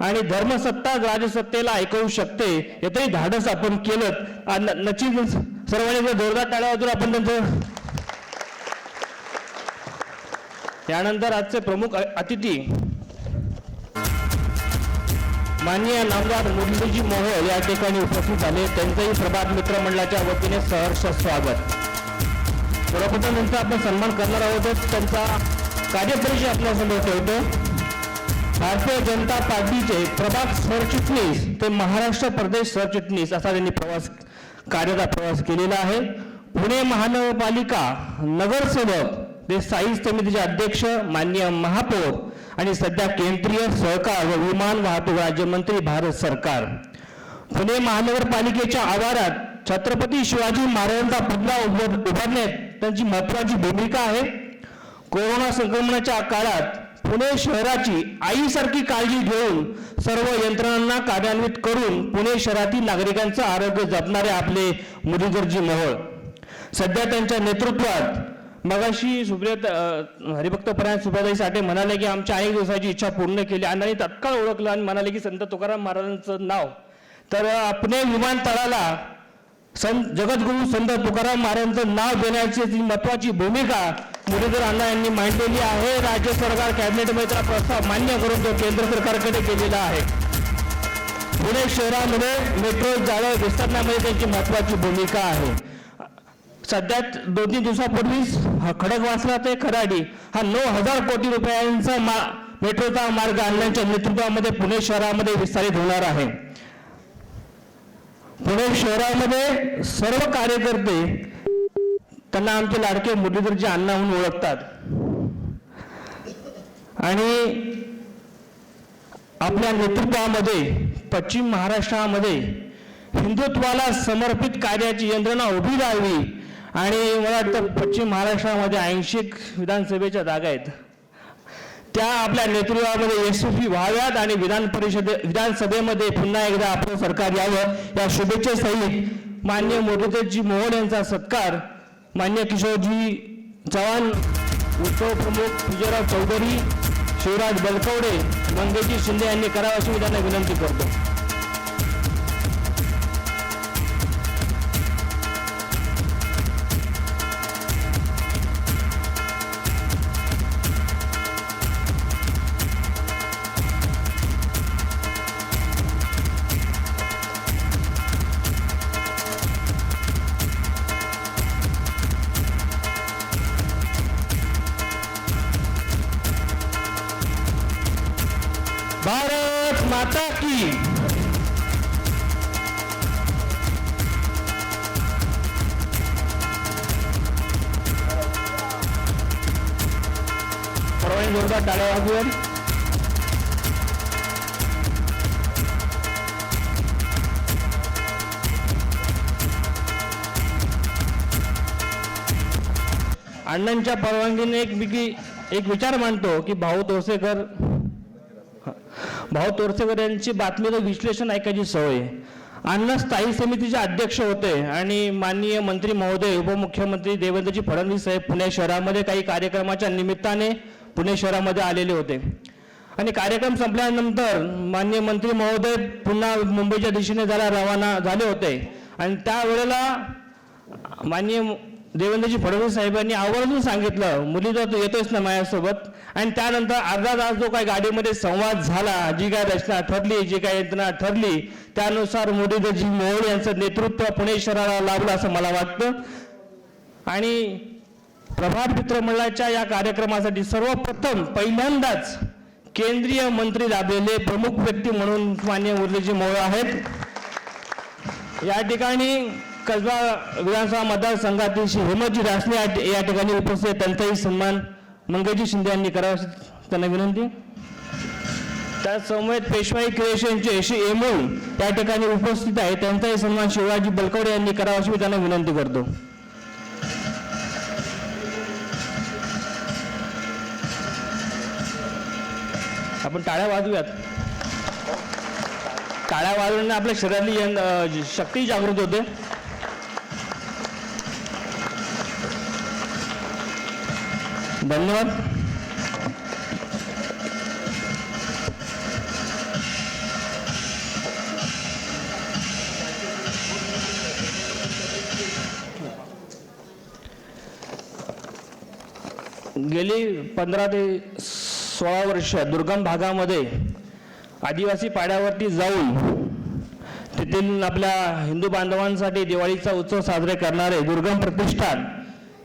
आणि धर्मसत्ता राजसत्तेला ऐकवू शकते यातही धाडस आपण केलं. नक्कीच सर्वांनी जोरदार टाळ्या वाजवून आपण त्यांचं. त्यानंतर आजचे प्रमुख अतिथी माननीय नामदार मुरलीजी मोहोळ या ठिकाणी उपस्थित झाले. त्यांचंही प्रभात मित्र मंडळाच्या वतीने सहर्ष स्वागत. सर्वप्रथम त्यांचा आपण सन्मान करणार आहोत. त्यांचा कार्यपरिचय आपल्यासमोर ठेवतो. भारतीय जनता पार्टीचे प्रभाग सरचिटणीस ते महाराष्ट्र प्रदेश सरचिटणीस असा त्यांनी कार्यचा प्रवास केलेला आहे. पुणे महानगरपालिका नगरसेवक ते स्थायी समितीचे अध्यक्ष, माननीय महापौर आणि सध्या केंद्रीय सहकार व विमान वाहतूक राज्यमंत्री भारत सरकार. पुणे महानगरपालिकेच्या आवारात छत्रपती शिवाजी महाराजांचा पुतळा उभारण्यात त्यांची महत्त्वाची भूमिका आहे. कोरोना संक्रमणाच्या काळात पुणे शहराची आईसारखी काळजी घेऊन सर्व यंत्रणांना कार्यान्वित करून पुणे शहरातील नागरिकांचं आरोग्य जपणारे आपले मुरलीधरजी मोहोळ. सध्या त्यांच्या नेतृत्वात मगाशी हरिभक्त परायण सुप्रियाताई साठे म्हणाले की आमच्या अनेक दिवसाची इच्छा पूर्ण केली. अण्णांनी तत्काळ ओळखलं आणि म्हणाले की संत तुकाराम महाराजांचं नाव. तर पुणे विमानतळाला जगद्गुरू संत तुकाराम महाराजांचं नाव देण्याची ती महत्वाची भूमिका मुरलीधर अण्णा यांनी मांडलेली आहे. राज्य सरकार कॅबिनेटमध्ये त्याचा प्रस्ताव मान्य करून तो केंद्र सरकारकडे गेलेला आहे. पुणे शहरामध्ये मेट्रो जाळं विस्तारण्यामध्ये त्यांची महत्वाची भूमिका आहे. सध्या 2-3 दिवसापूर्वीच खडकवासला ते खराडी हा 9,000 कोटी रुपयांचा मेट्रोचा मार्ग अण्णांच्या नेतृत्वामध्ये पुणे शहरामध्ये विस्तारित होणार आहे. पुणे शहरामध्ये सर्व कार्यकर्ते त्यांना आमचे लाडके मुरलीधरजी अण्णा म्हणून ओळखतात आणि आपल्या नेतृत्वामध्ये पश्चिम महाराष्ट्रामध्ये हिंदुत्वाला समर्पित कार्याची यंत्रणा उभी राहावी. आणि मला वाटतं पश्चिम महाराष्ट्रामध्ये 80 विधानसभेच्या जागा आहेत, त्या आपल्या नेतृत्वामध्ये यशस्वी व्हाव्यात आणि विधानसभेमध्ये पुन्हा एकदा आपलं सरकार यावं या शुभेच्छेसहित माननीय मुरलीधरजी मोहोळ यांचा सत्कार माननीय किशोरजी चव्हाण, उत्सव प्रमुख विजयराव चौधरी, शिवराज बलकवडे, मंगेशजी शिंदे यांनी करावा अशी मी त्यांना विनंती करतो. भारत माता की. सर्वांनी जोरदार टाळ्या वाजवून अण्णांच्या परवानगीने एक विचार मांडतो की भाऊ तोरसेकर यांची बातमीचं विश्लेषण ऐकायची सवय. अण्णा स्थायी समितीचे अध्यक्ष होते आणि माननीय मंत्री महोदय उपमुख्यमंत्री देवेंद्रजी फडणवीस साहेब पुणे शहरामध्ये काही कार्यक्रमाच्या निमित्ताने पुणे शहरामध्ये आलेले होते आणि कार्यक्रम संपल्यानंतर माननीय मंत्री महोदय पुन्हा मुंबईच्या दिशेने जायला रवाना झाले होते आणि त्यावेळेला माननीय देवेंद्रजी फडणवीस साहेबांनी आवर्जून सांगितलं, मुरलीधर तू येतोयस ना माझ्यासोबत. आणि त्यानंतर अर्धा तास जो काही गाडीमध्ये संवाद झाला, जी काय रचना ठरली, जी काय यंत्रणा ठरली, त्यानुसार मुरलीधरजी मोहोळ यांचं नेतृत्व पुणे शहराला लाभलं असं मला वाटतं. आणि प्रभात मित्र मंडळाच्या या कार्यक्रमासाठी सर्वप्रथम पहिल्यांदाच केंद्रीय मंत्री लाभलेले प्रमुख व्यक्ती म्हणून माननीय मुरलीधरजी मोहोळ आहेत. या ठिकाणी कसबा विधानसभा मतदारसंघातील श्री हेमंतजी रासने या ठिकाणी उपस्थित, त्यांचाही सन्मान मंगेशजी शिंदे यांनी करावा त्यांना विनंती. त्यासमवेत पेशवाई क्रिएशनचे श्री एमोल या ठिकाणी उपस्थित आहे, त्यांचाही सन्मान शिवराजी बलकवडे यांनी करावा अशी मी त्यांना विनंती करतो. आपण टाळ्या वाजूयात. टाळ्या वाजवण्याने आपल्या शरीरातली शक्ती जागृत होते. धन्यवाद. गेली 15 ते 16 वर्ष दुर्गम भागामध्ये आदिवासी पाड्यावरती जाऊन तेथील आपल्या हिंदू बांधवांसाठी दिवाळीचा उत्सव साजरे करणारे दुर्गम प्रतिष्ठान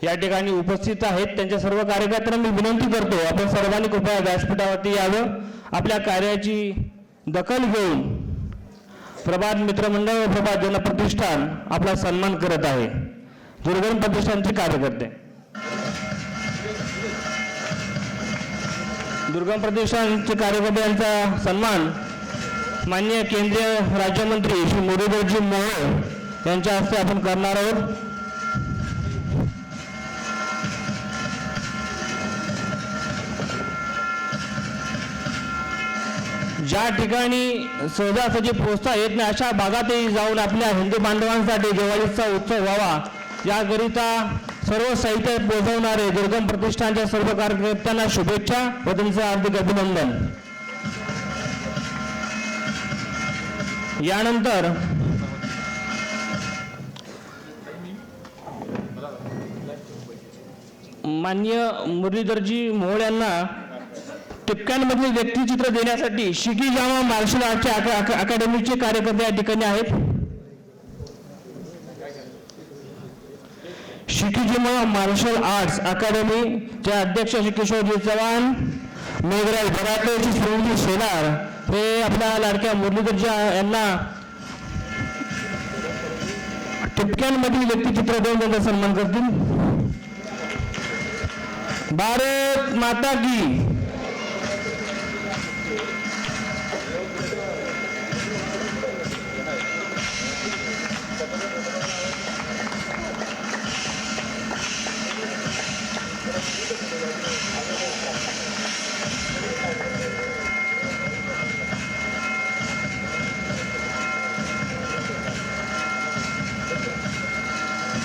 या ठिकाणी उपस्थित आहेत. त्यांच्या सर्व कार्यकर्त्यांना मी विनंती करतो, आपण सर्वांनी कृपया व्यासपीठावरती यावं. आपल्या कार्याची दखल घेऊन प्रभात मित्रमंडळ व प्रभात जनप्रतिष्ठान आपला सन्मान करत आहे. दुर्गम प्रतिष्ठानचे कार्यकर्ते, दुर्गम प्रतिष्ठानचे कार्यकर्ते यांचा सन्मान माननीय केंद्रीय राज्यमंत्री श्री मुरलीधरजी मोहोळ यांच्या हस्ते आपण करणार आहोत. ज्या ठिकाणी सहजासहजी पोहोचता येत नाही अशा भागातही जाऊन आपल्या हिंदू बांधवांसाठी दिवाळीचा उत्सव व्हावा याकरिता सर्व साहित्य पोहोचवणारे दुर्गम प्रतिष्ठानच्या सर्व कार्यकर्त्यांना शुभेच्छा व त्यांचं हार्दिक अभिनंदन. यानंतर माननीय मुरलीधरजी मोहोळ यांना टिपक्यांमधील व्यक्तिचित्र देण्यासाठी शिकी जामा मार्शल आर्टच्या अकॅडमीचे कार्यकर्ते या ठिकाणी आहेत. शिकीजिमा मार्शल आर्ट्स अकॅडमीचे अध्यक्ष श्री किशोरजी चव्हाण, मेघराज बराटे, श्री सुनीलजी शेलार हे आपल्या लाडक्या मुरलीधरजी यांना टिपक्यांमधील व्यक्तिचित्र देऊन त्यांचा सन्मान करतील. भारत माता की.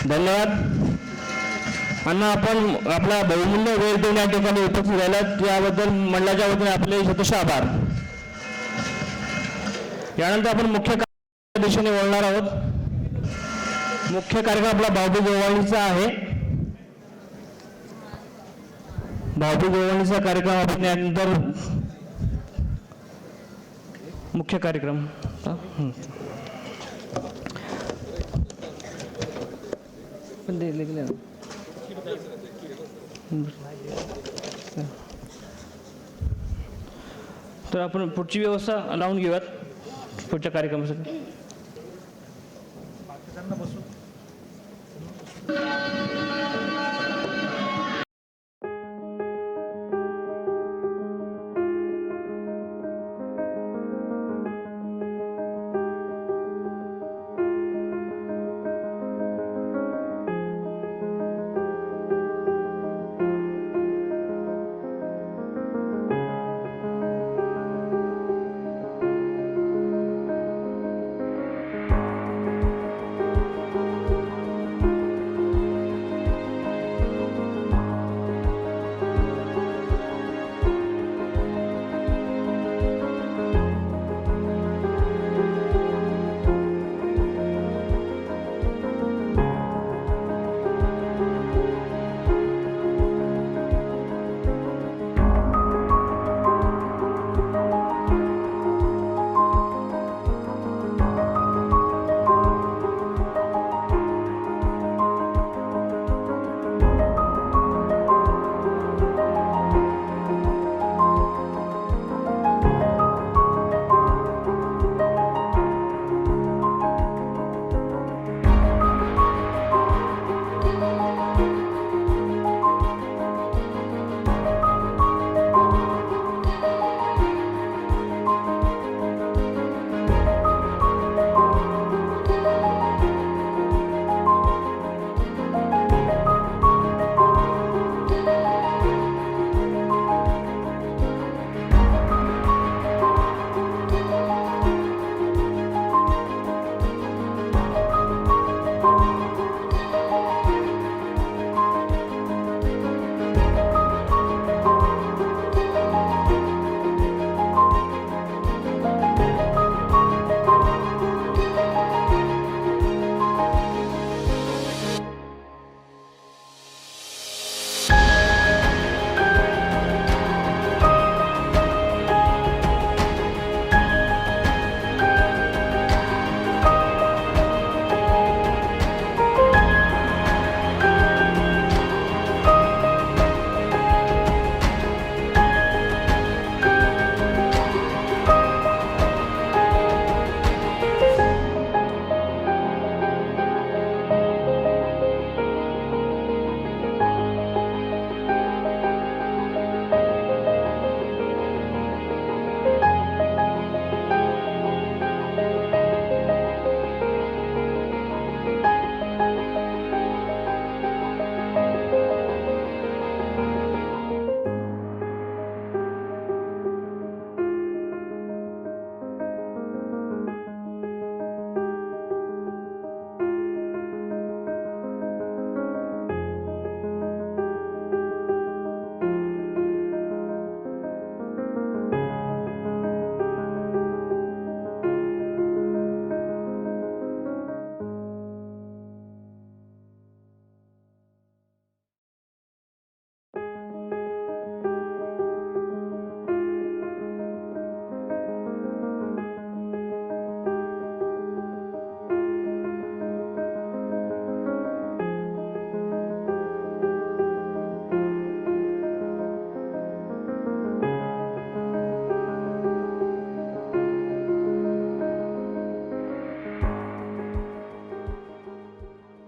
धन्यवाद अण्णा, आपण आपला बहुमूल्य वेळ देऊन या ठिकाणी उपस्थित झालात याबद्दल मंडळाच्या वतीने आपले शतश आभार. यानंतर आपण मुख्य दिशेने वळणार आहोत. मुख्य कार्यक्रम आपला भाऊबीज ओवाळणीचा आहे. भाऊबीज ओवाळणीचा कार्यक्रम आपण यानंतर मुख्य कार्यक्रम तर आपण पुढची व्यवस्था लावून घेऊयात पुढच्या कार्यक्रमासाठी.